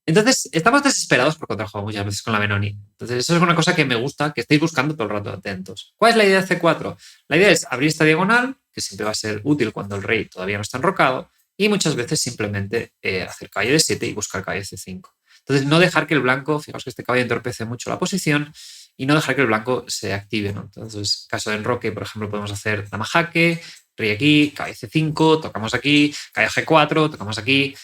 Entonces, estamos desesperados por contrajuego muchas veces con la Benoni. Entonces, eso es una cosa que me gusta, que estéis buscando todo el rato atentos. ¿Cuál es la idea de C4? La idea es abrir esta diagonal, que siempre va a ser útil cuando el rey todavía no está enrocado, y muchas veces simplemente hacer caballo de 7 y buscar caballo de C5. Entonces, no dejar que el blanco, fijaos que este caballo entorpece mucho la posición, y no dejar que el blanco se active, ¿no? Entonces, caso de enroque, por ejemplo, podemos hacer dama jaque, rey aquí, caballo C5, tocamos aquí, caballo G4, tocamos aquí.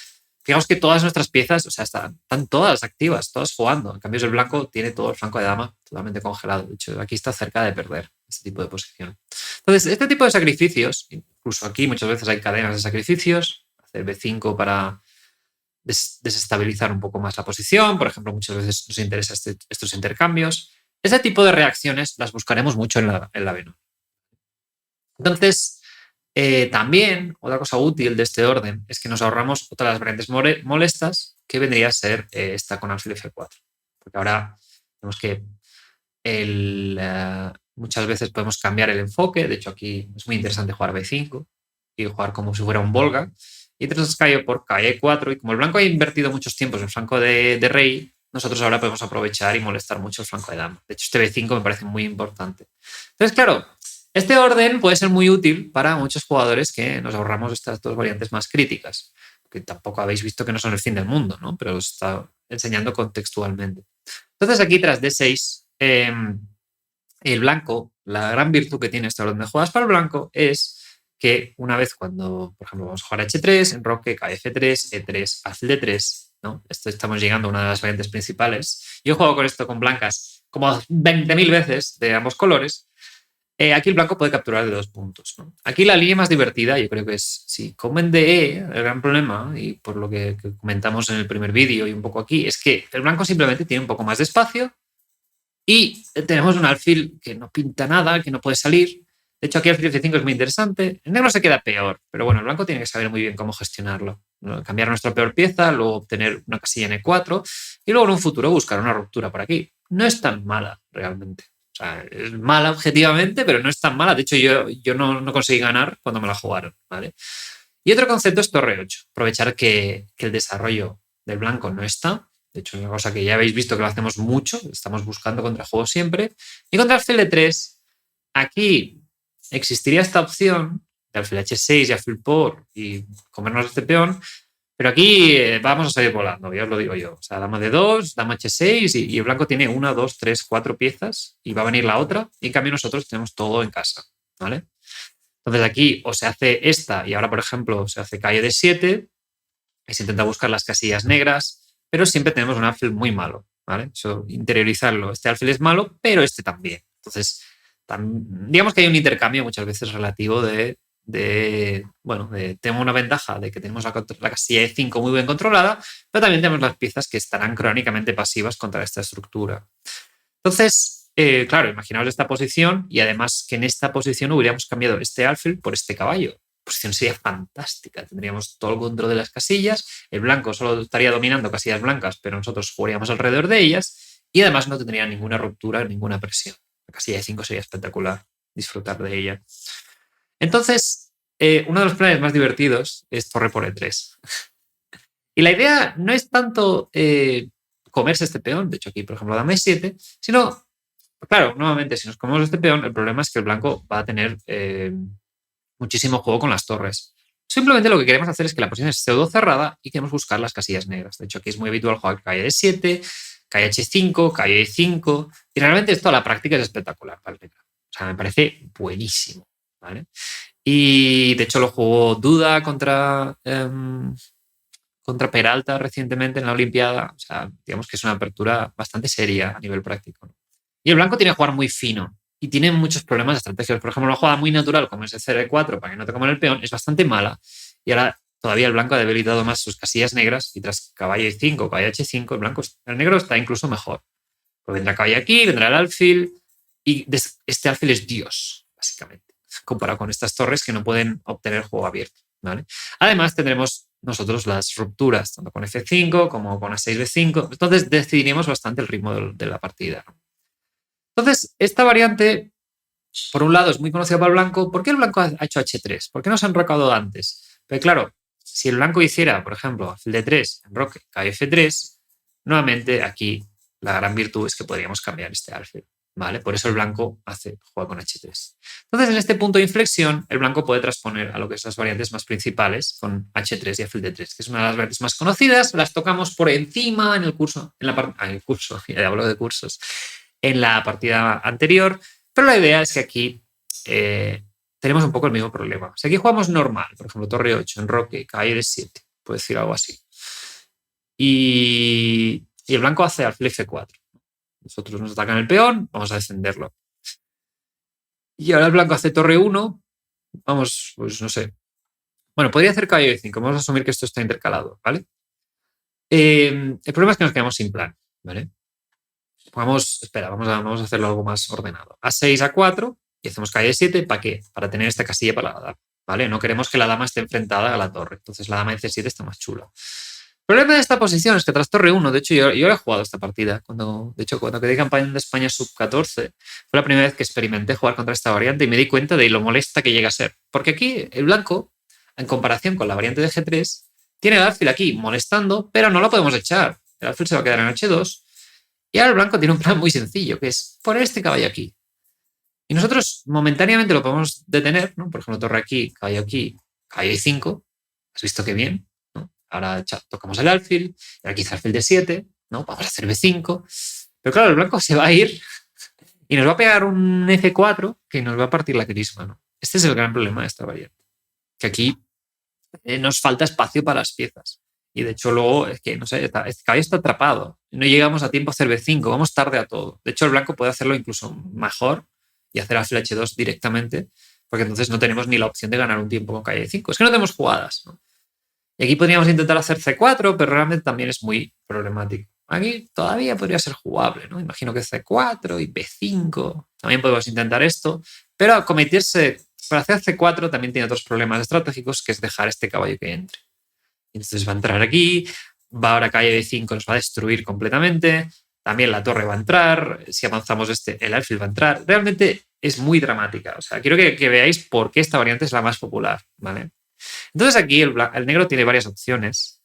Fijaos que todas nuestras piezas, o sea, están todas activas, todas jugando. En cambio, el blanco tiene todo el flanco de dama totalmente congelado. De hecho, aquí está cerca de perder este tipo de posición. Entonces, este tipo de sacrificios, incluso aquí muchas veces hay cadenas de sacrificios, hacer B5 para desestabilizar un poco más la posición. Por ejemplo, muchas veces nos interesa estos intercambios. Ese tipo de reacciones las buscaremos mucho en la Benoni. Entonces, también, otra cosa útil de este orden es que nos ahorramos otra de las variantes molestas, que vendría a ser esta con alfil F4. Porque ahora vemos que muchas veces podemos cambiar el enfoque. De hecho, aquí es muy interesante jugar B5 y jugar como si fuera un Volga. Y entonces cayó por KE4. Y como el blanco ha invertido muchos tiempos en el flanco de rey, nosotros ahora podemos aprovechar y molestar mucho el flanco de dama. De hecho, este B5 me parece muy importante. Entonces, claro, Este orden puede ser muy útil para muchos jugadores que nos ahorramos estas dos variantes más críticas, que tampoco habéis visto que no son el fin del mundo, ¿no? Pero os está enseñando contextualmente. Entonces aquí tras D6, el blanco, la gran virtud que tiene este orden de jugadas para el blanco es que una vez cuando, por ejemplo, vamos a jugar H3, enroque, cae F3, E3, alfil D3, ¿no? Esto estamos llegando a una de las variantes principales. Yo he jugado con esto con blancas como 20.000 veces de ambos colores. Aquí el blanco puede capturar de 2 puntos, ¿no? Aquí la línea más divertida, yo creo que es si comen de E, el gran problema, y por lo que comentamos en el primer vídeo y un poco aquí, es que el blanco simplemente tiene un poco más de espacio y tenemos un alfil que no pinta nada, que no puede salir. De hecho, aquí el alfil F5 es muy interesante. El negro se queda peor, pero bueno, el blanco tiene que saber muy bien cómo gestionarlo, ¿no? Cambiar nuestra peor pieza, luego obtener una casilla en E4 y luego en un futuro buscar una ruptura por aquí. No es tan mala realmente. O sea, es mala objetivamente, pero no es tan mala. De hecho, yo no conseguí ganar cuando me la jugaron, ¿vale? Y otro concepto es torre 8. Aprovechar que el desarrollo del blanco no está. De hecho, es una cosa que ya habéis visto que lo hacemos mucho. Estamos buscando contrajuegos siempre. Y contra alfil D3, aquí existiría esta opción de alfil H6 y alfil por y comernos este peón. Pero aquí vamos a salir volando, ya os lo digo yo. O sea, dama de 2, dama H6 y el blanco tiene 1, 2, 3, 4 piezas y va a venir la otra. Y en cambio nosotros tenemos todo en casa, ¿vale? Entonces aquí o se hace esta y ahora, por ejemplo, se hace calle de 7 y se intenta buscar las casillas negras, pero siempre tenemos un alfil muy malo, ¿vale? Eso, interiorizarlo. Este alfil es malo, pero este también. Entonces, digamos que hay un intercambio muchas veces relativo tenemos una ventaja de que tenemos la casilla de 5 muy bien controlada, pero también tenemos las piezas que estarán crónicamente pasivas contra esta estructura. Entonces, claro, imaginaos esta posición y además que en esta posición hubiéramos cambiado este alfil por este caballo. La posición sería fantástica. Tendríamos todo el control de las casillas, el blanco solo estaría dominando casillas blancas, pero nosotros jugaríamos alrededor de ellas y además no tendría ninguna ruptura, ninguna presión. La casilla de 5 sería espectacular disfrutar de ella. Entonces, uno de los planes más divertidos es torre por E3. Y la idea no es tanto comerse este peón, de hecho aquí, por ejemplo, dama E7, sino, claro, nuevamente, si nos comemos este peón, el problema es que el blanco va a tener muchísimo juego con las torres. Simplemente lo que queremos hacer es que la posición es pseudo cerrada y queremos buscar las casillas negras. De hecho, aquí es muy habitual jugar calle D7, calle H5, calle E5, y realmente esto a la práctica es espectacular para el negro. O sea, me parece buenísimo, ¿vale? Y de hecho lo jugó Duda contra Peralta recientemente en la Olimpiada. O sea, digamos que es una apertura bastante seria a nivel práctico, ¿no? Y el blanco tiene que jugar muy fino y tiene muchos problemas estratégicos. Por ejemplo, una jugada muy natural como es el CR4 para que no te coman el peón es bastante mala. Y ahora todavía el blanco ha debilitado más sus casillas negras y tras caballo E5, caballo H5, el negro está incluso mejor. Pues vendrá caballo aquí, vendrá el alfil y este alfil es Dios, básicamente, comparado con estas torres que no pueden obtener juego abierto, ¿vale? Además, tendremos nosotros las rupturas, tanto con F5 como con A6B5. Entonces, decidiremos bastante el ritmo de la partida, ¿no? Entonces, esta variante, por un lado, es muy conocida para el blanco. ¿Por qué el blanco ha hecho H3? ¿Por qué no se ha enrocado antes? Pero claro, si el blanco hiciera, por ejemplo, alfil D3, enroque, cae F3, nuevamente aquí la gran virtud es que podríamos cambiar este alfil, ¿vale? Por eso el blanco juega con H3. Entonces, en este punto de inflexión, el blanco puede transponer a lo que son las variantes más principales con H3 y alfil D3, que es una de las variantes más conocidas. Las tocamos por encima en el curso, ya hablo de cursos, en la partida anterior, pero la idea es que aquí tenemos un poco el mismo problema. Si aquí jugamos normal, por ejemplo, torre 8, enroque, caballo de 7, puedo decir algo así, y el blanco hace alfil F4. Nosotros nos atacan el peón, vamos a defenderlo. Y ahora el blanco hace torre 1, vamos, pues no sé. Bueno, podría hacer caballo de 5, vamos a asumir que esto está intercalado, ¿vale? El problema es que nos quedamos sin plan, ¿vale? Vamos a hacerlo algo más ordenado. A6, A4 y hacemos calle 7. ¿Para qué? Para tener esta casilla para la dama, ¿vale? No queremos que la dama esté enfrentada a la torre. Entonces la dama de C7 está más chula. El problema de esta posición es que tras torre 1, de hecho yo he jugado esta partida, cuando quedé campeón de España sub-14, fue la primera vez que experimenté jugar contra esta variante y me di cuenta de lo molesta que llega a ser. Porque aquí el blanco, en comparación con la variante de G3, tiene el alfil aquí molestando, pero no lo podemos echar. El alfil se va a quedar en H2. Y ahora el blanco tiene un plan muy sencillo, que es poner este caballo aquí. Y nosotros momentáneamente lo podemos detener, ¿no? Por ejemplo, torre aquí, caballo I5. ¿Has visto qué bien? ¿No? Ahora tocamos el alfil, y aquí quizá alfil de 7, ¿no? Vamos a hacer B5. Pero claro, el blanco se va a ir y nos va a pegar un F4 que nos va a partir la crisma, ¿no? Este es el gran problema de esta variante. Que aquí nos falta espacio para las piezas. Y de hecho luego, es que, no sé, este caballo está atrapado. No llegamos a tiempo a hacer B5, vamos tarde a todo. De hecho, el blanco puede hacerlo incluso mejor y hacer alfil H2 directamente, porque entonces no tenemos ni la opción de ganar un tiempo con calle 5. Es que no tenemos jugadas, ¿no? Y aquí podríamos intentar hacer C4, pero realmente también es muy problemático. Aquí todavía podría ser jugable, ¿no? Imagino que C4 y B5. También podemos intentar esto, pero para hacer C4 también tiene otros problemas estratégicos, que es dejar este caballo que entre. Entonces va a entrar aquí, va ahora calle B5, nos va a destruir completamente. También la torre va a entrar. Si avanzamos el alfil va a entrar. Realmente es muy dramática. O sea, quiero que veáis por qué esta variante es la más popular, ¿vale? Entonces aquí el negro tiene varias opciones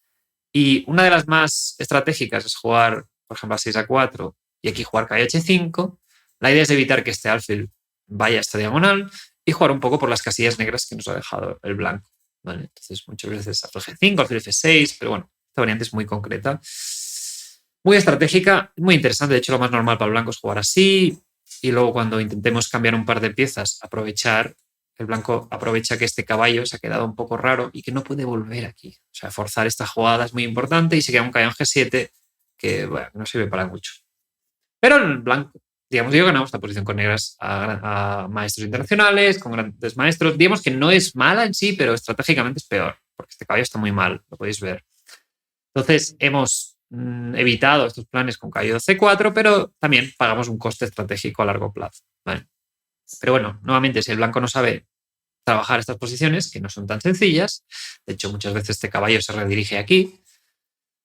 y una de las más estratégicas es jugar, por ejemplo, a 6 a 4 y aquí jugar calle H5. La idea es evitar que este alfil vaya a esta diagonal y jugar un poco por las casillas negras que nos ha dejado el blanco, ¿vale? Entonces muchas veces alfil G5, alfil F6, pero bueno, esta variante es muy concreta, muy estratégica, muy interesante. De hecho, lo más normal para el blanco es jugar así y luego cuando intentemos cambiar un par de piezas, aprovechar. El blanco aprovecha que este caballo se ha quedado un poco raro y que no puede volver aquí. O sea, forzar esta jugada es muy importante y se queda un caballo en G7 que, bueno, no sirve para mucho. Pero el blanco, digamos, yo ganamos esta posición con negras a maestros internacionales, con grandes maestros. Digamos que no es mala en sí, pero estratégicamente es peor, porque este caballo está muy mal, lo podéis ver. Entonces, hemos evitado estos planes con caballo C4, pero también pagamos un coste estratégico a largo plazo, ¿vale? Pero bueno, nuevamente, si el blanco no sabe trabajar estas posiciones, que no son tan sencillas, de hecho muchas veces este caballo se redirige aquí,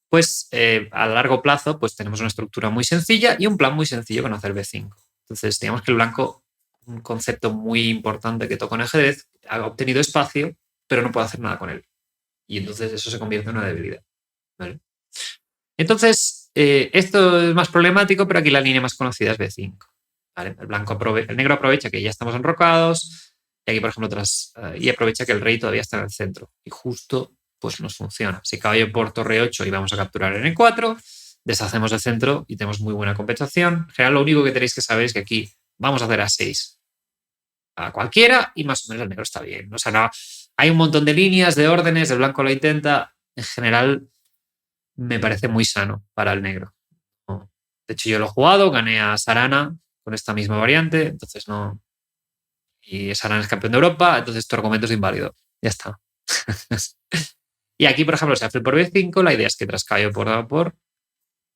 pues a largo plazo pues tenemos una estructura muy sencilla y un plan muy sencillo con hacer B5. Entonces digamos que el blanco, un concepto muy importante que toca en ajedrez, ha obtenido espacio, pero no puede hacer nada con él. Y entonces eso se convierte en una debilidad, ¿vale? Entonces, esto es más problemático, pero aquí la línea más conocida es B5. ¿Vale? El negro aprovecha que ya estamos enrocados, y aquí, por ejemplo, y aprovecha que el rey todavía está en el centro. Y justo pues nos funciona. Si caballo por torre 8 y vamos a capturar en E4, deshacemos el centro y tenemos muy buena compensación. En general, lo único que tenéis que saber es que aquí vamos a hacer A6 a cualquiera y más o menos el negro está bien. O sea, no, hay un montón de líneas, de órdenes, el blanco lo intenta. En general, me parece muy sano para el negro. De hecho, yo lo he jugado, gané a Sarana con esta misma variante, entonces no. Y Sarana es campeón de Europa, entonces tu argumento es inválido. Ya está. Y aquí, por ejemplo, si alfil por B5, la idea es que tras caballo por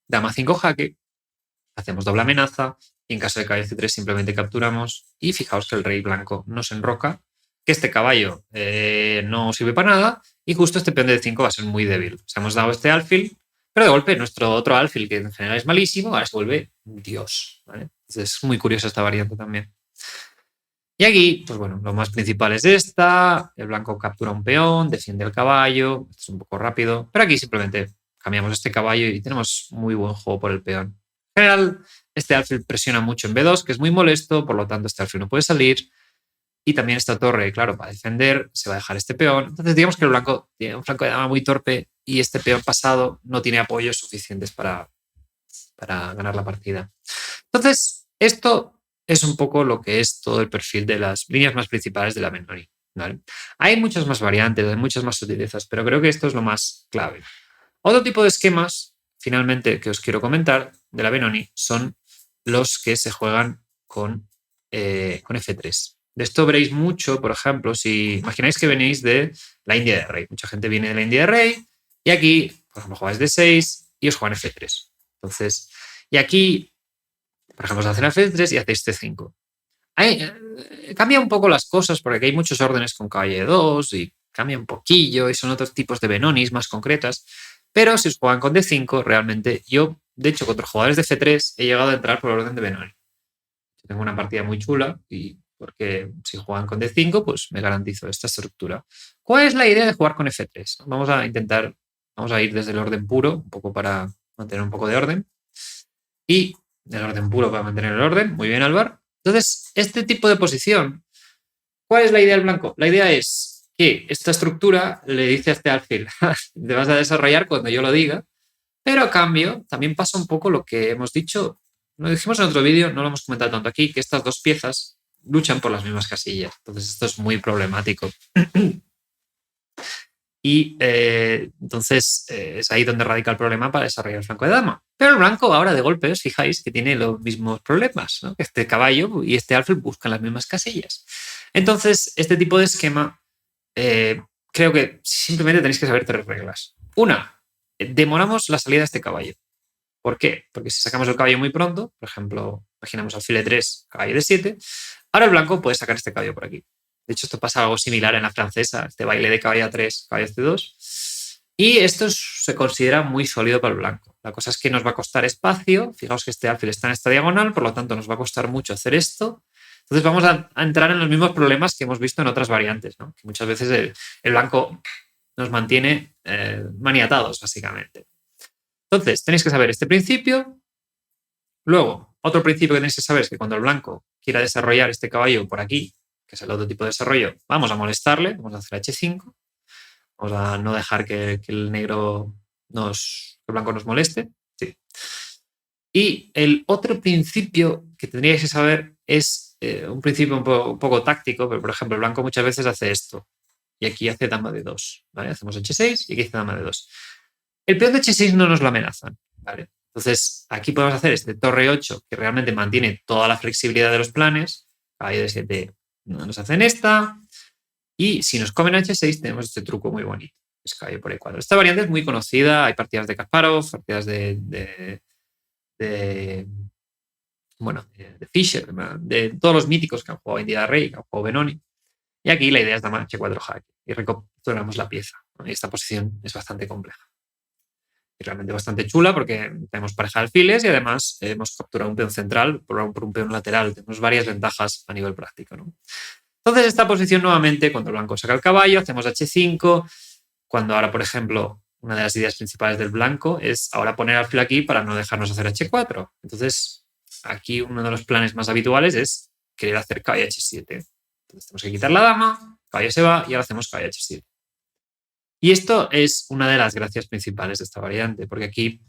dama 5 jaque, hacemos doble amenaza y en caso de caballo C3 simplemente capturamos y fijaos que el rey blanco no se enroca, que este caballo no sirve para nada y justo este peón de D5 va a ser muy débil. O sea, hemos dado este alfil, pero de golpe nuestro otro alfil, que en general es malísimo, ahora se vuelve Dios, ¿vale? Entonces es muy curiosa esta variante también. Y aquí, pues bueno, lo más principal es esta. El blanco captura un peón, defiende el caballo. Esto es un poco rápido. Pero aquí simplemente cambiamos este caballo y tenemos muy buen juego por el peón. En general, este alfil presiona mucho en B2, que es muy molesto. Por lo tanto, este alfil no puede salir. Y también esta torre, claro, para defender se va a dejar este peón. Entonces, digamos que el blanco tiene un flanco de dama muy torpe y este peón pasado no tiene apoyos suficientes para ganar la partida. Entonces, esto es un poco lo que es todo el perfil de las líneas más principales de la Benoni, ¿vale? Hay muchas más variantes, hay muchas más sutilezas, pero creo que esto es lo más clave. Otro tipo de esquemas, finalmente, que os quiero comentar de la Benoni son los que se juegan con F3. De esto veréis mucho, por ejemplo, si imagináis que venís de la India de Rey. Mucha gente viene de la India de Rey y aquí, por ejemplo, jugáis D6 y os juegan F3. Entonces, y aquí, por ejemplo, os hacen F3 y hacéis C5. Cambia un poco las cosas porque aquí hay muchos órdenes con caballo 2 y cambia un poquillo y son otros tipos de Benonis más concretas. Pero si os juegan con D5, realmente yo, de hecho, contra jugadores de F3 he llegado a entrar por orden de Benoni. Tengo una partida muy chula y porque si juegan con D5, pues me garantizo esta estructura. ¿Cuál es la idea de jugar con F3? Vamos a ir desde el orden puro, un poco para mantener un poco de orden. Y el orden puro para mantener el orden. Muy bien, Álvaro. Entonces, este tipo de posición, ¿cuál es la idea del blanco? La idea es que esta estructura le dice a este alfil, te vas a desarrollar cuando yo lo diga, pero a cambio también pasa un poco lo que hemos dicho, lo dijimos en otro vídeo, no lo hemos comentado tanto aquí, que estas dos piezas luchan por las mismas casillas. Entonces esto es muy problemático. Y entonces es ahí donde radica el problema para desarrollar el flanco de dama. Pero el blanco ahora de golpe os fijáis que tiene los mismos problemas, ¿no? Este caballo y este alfil buscan las mismas casillas. Entonces este tipo de esquema creo que simplemente tenéis que saber 3 reglas. Una, demoramos la salida de este caballo. ¿Por qué? Porque si sacamos el caballo muy pronto, por ejemplo, imaginamos alfil de 3, caballo de 7, ahora el blanco puede sacar este caballo por aquí. De hecho, esto pasa algo similar en la francesa, este baile de caballo a 3, caballo a C2. Y esto se considera muy sólido para el blanco. La cosa es que nos va a costar espacio. Fijaos que este alfil está en esta diagonal, por lo tanto nos va a costar mucho hacer esto. Entonces vamos a entrar en los mismos problemas que hemos visto en otras variantes, ¿no? Que muchas veces el blanco nos mantiene maniatados, básicamente. Entonces, tenéis que saber este principio. Luego, otro principio que tenéis que saber es que cuando el blanco quiera desarrollar este caballo por aquí, que es el otro tipo de desarrollo, vamos a molestarle, vamos a hacer H5, vamos a no dejar que el blanco nos moleste. Sí. Y el otro principio que tendríais que saber es un principio un poco táctico, pero por ejemplo, el blanco muchas veces hace esto, y aquí hace dama de 2, ¿vale? Hacemos H6 y aquí hace dama de 2. El peón de H6 no nos lo amenazan, ¿vale? Entonces, aquí podemos hacer este torre 8, que realmente mantiene toda la flexibilidad de los planes. Caballo de 7 nos hacen esta. Y si nos comen H6, tenemos este truco muy bonito. Es caballo por E4. Esta variante es muy conocida. Hay partidas de Kasparov, partidas de Fischer, de todos los míticos que han jugado India Rey, que han jugado Benoni. Y aquí la idea es dama H4 jaque. Y recapturamos la pieza, ¿no? Y esta posición es bastante compleja. Y realmente bastante chula porque tenemos pareja de alfiles y además hemos capturado un peón central por un peón lateral. Tenemos varias ventajas a nivel práctico, ¿no? Entonces, esta posición nuevamente, cuando el blanco saca el caballo, hacemos H5. Cuando ahora, por ejemplo, una de las ideas principales del blanco es ahora poner alfil aquí para no dejarnos hacer H4. Entonces, aquí uno de los planes más habituales es querer hacer caballo H7. Entonces, tenemos que quitar la dama, caballo se va y ahora hacemos caballo H7. Y esto es una de las gracias principales de esta variante, porque aquí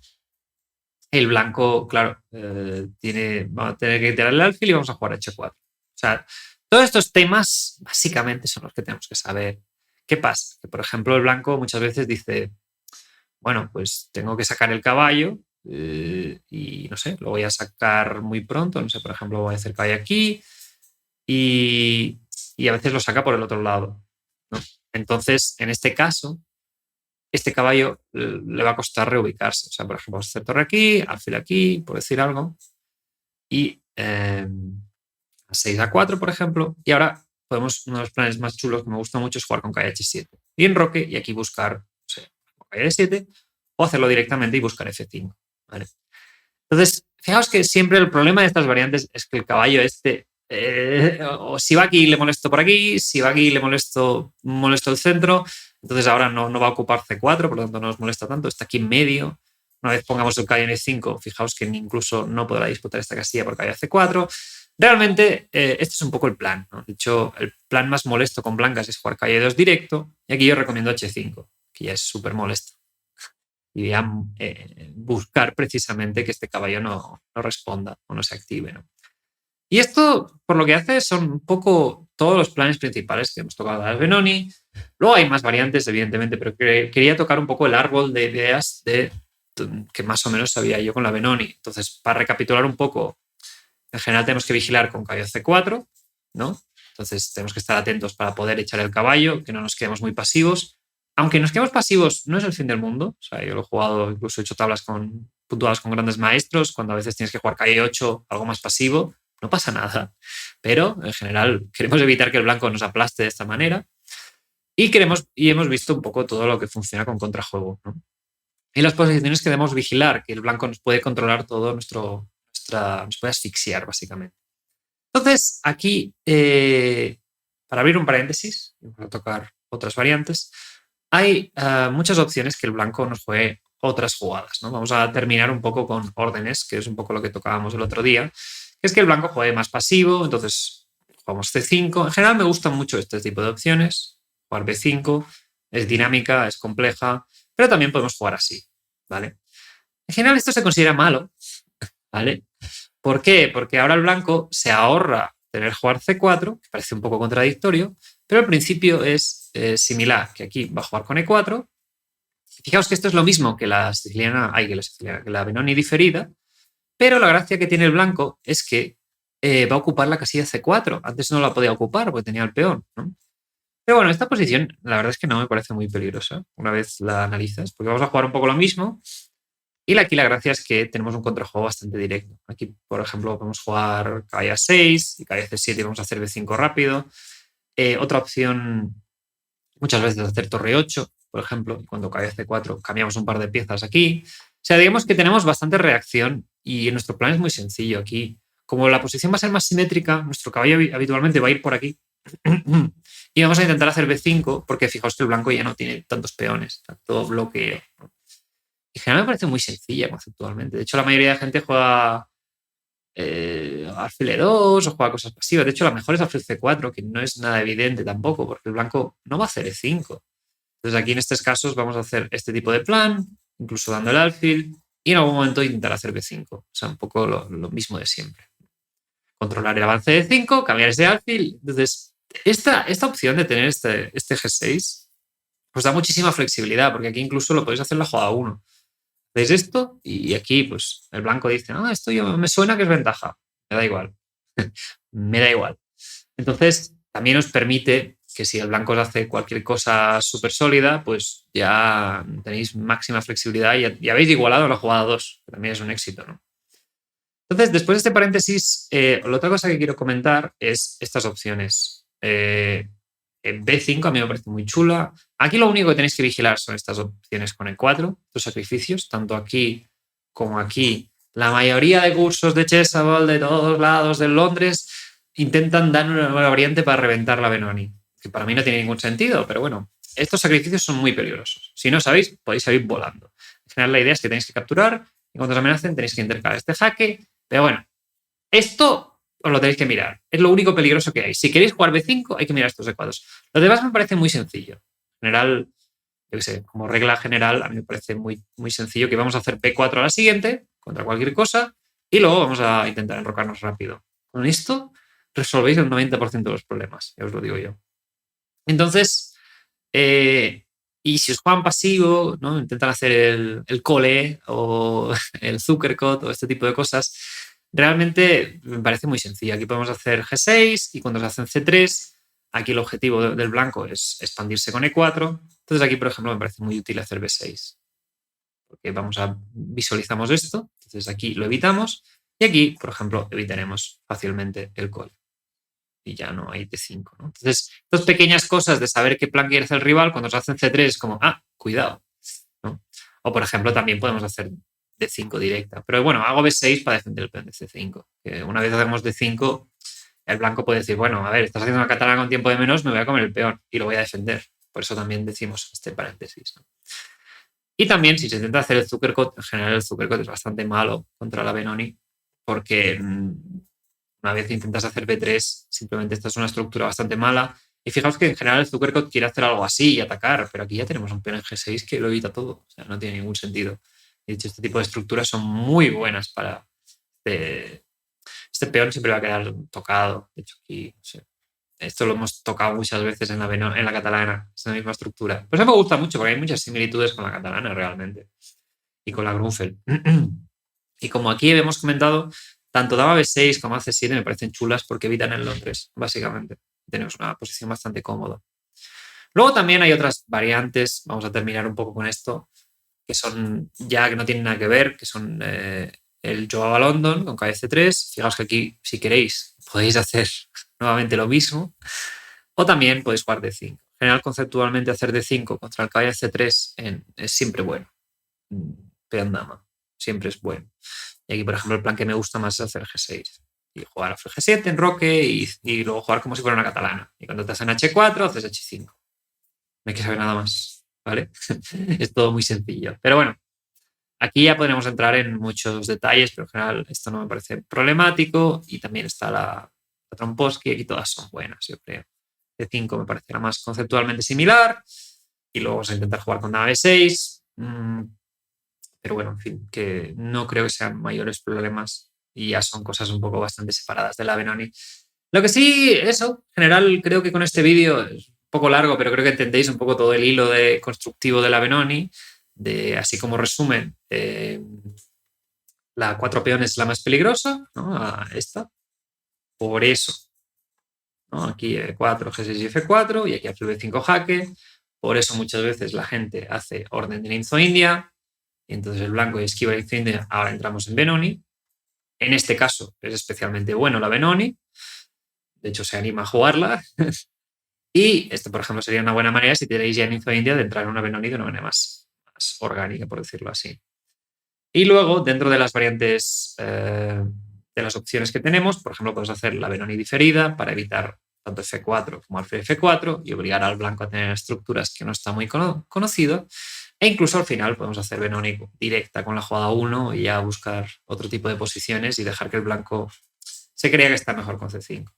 el blanco, claro, va a tener que tirar el alfil y vamos a jugar H4. O sea, todos estos temas básicamente son los que tenemos que saber. ¿Qué pasa? Que, por ejemplo, el blanco muchas veces dice, bueno, pues tengo que sacar el caballo y no sé, lo voy a sacar muy pronto. No sé, por ejemplo, voy a hacer caballo aquí y a veces lo saca por el otro lado, ¿no? Entonces, en este caso, este caballo le va a costar reubicarse. O sea, por ejemplo, vamos a hacer torre aquí, alfil aquí, por decir algo, y a 6 a 4, por ejemplo. Y ahora podemos, uno de los planes más chulos que me gusta mucho es jugar con caballo H7 y enroque y aquí buscar, no sé, caballo D7 o hacerlo directamente y buscar F5, ¿vale? Entonces, fijaos que siempre el problema de estas variantes es que el caballo o si va aquí le molesto por aquí, si va aquí le molesto el centro, entonces ahora no va a ocupar C4, por lo tanto no nos molesta tanto, está aquí en medio. Una vez pongamos el caballo en E5, fijaos que incluso no podrá disputar esta casilla por caballo C4. Realmente este es un poco el plan, ¿no? De hecho, el plan más molesto con blancas es jugar caballo 2 directo y aquí yo recomiendo H5, que ya es súper molesto. Y voy a buscar precisamente que este caballo no responda o no se active, ¿no? Y esto, por lo que hace, son un poco todos los planes principales que hemos tocado de Benoni. Luego hay más variantes, evidentemente, pero quería tocar un poco el árbol de ideas que más o menos sabía yo con la Benoni. Entonces, para recapitular un poco, en general tenemos que vigilar con caballo C4, ¿no? Entonces, tenemos que estar atentos para poder echar el caballo, que no nos quedemos muy pasivos. Aunque nos quedemos pasivos, no es el fin del mundo. O sea, yo lo he jugado, incluso he hecho tablas puntuadas con grandes maestros, cuando a veces tienes que jugar caballo 8, algo más pasivo. No pasa nada, pero en general queremos evitar que el blanco nos aplaste de esta manera y hemos visto un poco todo lo que funciona con contrajuego, ¿no? Y las posiciones que debemos vigilar, que el blanco nos puede controlar todo nos puede asfixiar, básicamente. Entonces, aquí, para abrir un paréntesis, y para tocar otras variantes, hay muchas opciones que el blanco nos juegue otras jugadas, ¿no? Vamos a terminar un poco con órdenes, que es un poco lo que tocábamos el otro día, es que el blanco juegue más pasivo, entonces jugamos C5. En general me gustan mucho este tipo de opciones. Jugar B5 es dinámica, es compleja, pero también podemos jugar así, ¿vale? En general esto se considera malo, ¿vale? ¿Por qué? Porque ahora el blanco se ahorra tener que jugar C4, que parece un poco contradictorio, pero al principio es similar, que aquí va a jugar con E4. Fijaos que esto es lo mismo que la siciliana, que la Benoni diferida, pero la gracia que tiene el blanco es que va a ocupar la casilla C4. Antes no la podía ocupar porque tenía el peón, ¿no? Pero bueno, esta posición la verdad es que no me parece muy peligrosa una vez la analizas, porque vamos a jugar un poco lo mismo. Y aquí la gracia es que tenemos un contrajuego bastante directo. Aquí, por ejemplo, podemos jugar caballo a6 y caballo c7 y vamos a hacer b5 rápido. Otra opción muchas veces es hacer torre 8, por ejemplo, y cuando caballo c4 cambiamos un par de piezas aquí. O sea, digamos que tenemos bastante reacción y nuestro plan es muy sencillo aquí. Como la posición va a ser más simétrica, nuestro caballo habitualmente va a ir por aquí y vamos a intentar hacer b5 porque fijaos que el blanco ya no tiene tantos peones, tanto bloqueo. En general me parece muy sencilla conceptualmente. De hecho, la mayoría de gente juega alfil E2 o juega cosas pasivas. De hecho, la mejor es alfil C4, que no es nada evidente tampoco, porque el blanco no va a hacer E5. Entonces, aquí en estos casos vamos a hacer este tipo de plan, incluso dando el alfil, y en algún momento intentar hacer B5. O sea, un poco lo mismo de siempre. Controlar el avance de 5, cambiar ese alfil. Entonces, esta opción de tener este G6 os da muchísima flexibilidad, porque aquí incluso lo podéis hacer en la jugada 1. Hacéis esto y aquí pues el blanco dice, esto me suena que es ventaja. Me da igual. Me da igual. Entonces, también os permite que si el blanco os hace cualquier cosa súper sólida, pues ya tenéis máxima flexibilidad y habéis igualado la jugada 2, que también es un éxito, ¿no? Entonces, después de este paréntesis, la otra cosa que quiero comentar es estas opciones. B5 a mí me parece muy chula. Aquí lo único que tenéis que vigilar son estas opciones con E4, los sacrificios, tanto aquí como aquí. La mayoría de cursos de Chessable de todos lados de Londres intentan dar una variante para reventar la Benoni, que para mí no tiene ningún sentido, pero bueno, estos sacrificios son muy peligrosos. Si no sabéis, podéis salir volando. En general, la idea es que tenéis que capturar y cuando os amenacen tenéis que intercalar este jaque, pero bueno, esto os lo tenéis que mirar. Es lo único peligroso que hay. Si queréis jugar B5, hay que mirar estos E4. Lo demás me parece muy sencillo. En general, yo qué sé, como regla general, a mí me parece muy, muy sencillo que vamos a hacer P4 a la siguiente, contra cualquier cosa, y luego vamos a intentar enrocarnos rápido. Con esto resolvéis el 90% de los problemas, ya os lo digo yo. Entonces, y si os juegan pasivo, ¿no? Intentan hacer el cole o el Zuckercut o este tipo de cosas, realmente me parece muy sencillo. Aquí podemos hacer G6 y cuando se hacen C3, aquí el objetivo del blanco es expandirse con E4. Entonces aquí, por ejemplo, me parece muy útil hacer B6. Porque visualizamos esto, entonces aquí lo evitamos y aquí, por ejemplo, evitaremos fácilmente el call. Y ya no hay D5, ¿no? Entonces, estas pequeñas cosas de saber qué plan quiere hacer el rival, cuando se hacen C3 es como, cuidado, ¿no? O, por ejemplo, también podemos hacer D5 directa. Pero bueno, hago B6 para defender el peón de C5. Que una vez hacemos D5, el blanco puede decir, bueno, a ver, estás haciendo una catalana con tiempo de menos, me voy a comer el peón y lo voy a defender. Por eso también decimos este paréntesis, ¿no? Y también, si se intenta hacer el Zuckercut, en general el Zuckercut es bastante malo contra la Benoni, porque una vez intentas hacer B3, simplemente esta es una estructura bastante mala. Y fijaos que en general el Zuckercut quiere hacer algo así y atacar, pero aquí ya tenemos un peón en G6 que lo evita todo. O sea, no tiene ningún sentido. De hecho, este tipo de estructuras son muy buenas para... Este peón siempre va a quedar tocado. De hecho, aquí, no sé, esto lo hemos tocado muchas veces en la catalana, esa misma estructura. Por eso me gusta mucho, porque hay muchas similitudes con la catalana realmente. Y con la Grunfeld. Y como aquí hemos comentado, tanto dama B6 como C7 me parecen chulas porque evitan el Londres, básicamente. Tenemos una posición bastante cómoda. Luego también hay otras variantes, vamos a terminar un poco con esto, que son ya que no tienen nada que ver, que son el Joao London con KC3. Fijaos que aquí, si queréis, podéis hacer nuevamente lo mismo. O también podéis jugar D5. En general, conceptualmente, hacer D5 contra el caballo C3 es siempre bueno. Peón dama, siempre es bueno. Y aquí, por ejemplo, el plan que me gusta más es hacer G6 y jugar a G7 en roque y luego jugar como si fuera una catalana. Y cuando te hacen H4, haces H5. No hay que saber nada más, ¿vale? Es todo muy sencillo. Pero bueno, Aquí ya podremos entrar en muchos detalles, pero en general esto no me parece problemático. Y también está la Tromposky, aquí todas son buenas, yo creo. C5 me parece la más conceptualmente similar. Y luego vamos a intentar jugar con nave 6. Pero bueno, en fin, que no creo que sean mayores problemas y ya son cosas un poco bastante separadas de la Benoni. Lo que sí, eso, en general, creo que con este vídeo es un poco largo, pero creo que entendéis un poco todo el hilo constructivo de la Benoni, así como resumen, la 4 peones es la más peligrosa, ¿no? Esta. Por eso, ¿no? Aquí E4, G6 y F4, y aquí hace B5 jaque. Por eso muchas veces la gente hace orden de Ninzo-India, y entonces el blanco esquiva el Ninzo-India, ahora entramos en Benoni. En este caso es especialmente bueno la Benoni, de hecho se anima a jugarla. Y esto, por ejemplo, sería una buena manera, si tenéis ya Ninzo-India, de entrar en una Benoni de una manera más orgánica, por decirlo así. Y luego, dentro de las variantes, de las opciones que tenemos, por ejemplo, podemos hacer la Benoni diferida para evitar tanto F4 como alfil F4 y obligar al blanco a tener estructuras que no está muy conocido. E incluso al final podemos hacer Benoni directa con la jugada 1 y ya buscar otro tipo de posiciones y dejar que el blanco se crea que está mejor con C5.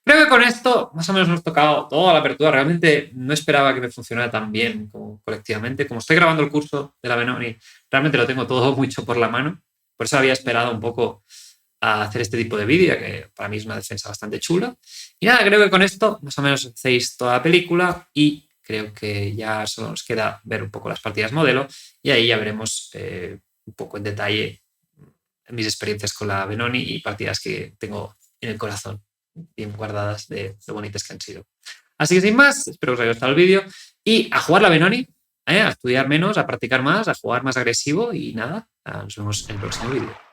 Creo que con esto más o menos hemos tocado toda la apertura. Realmente no esperaba que me funcionara tan bien como colectivamente. Como estoy grabando el curso de la Benoni, realmente lo tengo todo mucho por la mano. Por eso había esperado un poco a hacer este tipo de vídeo, que para mí es una defensa bastante chula. Y nada, creo que con esto más o menos hacéis toda la película y creo que ya solo nos queda ver un poco las partidas modelo y ahí ya veremos un poco en detalle mis experiencias con la Benoni y partidas que tengo en el corazón bien guardadas de lo bonitas que han sido. Así que sin más, espero que os haya gustado el vídeo y a jugar la Benoni, a estudiar menos, a practicar más, a jugar más agresivo y nada, nos vemos en el próximo vídeo.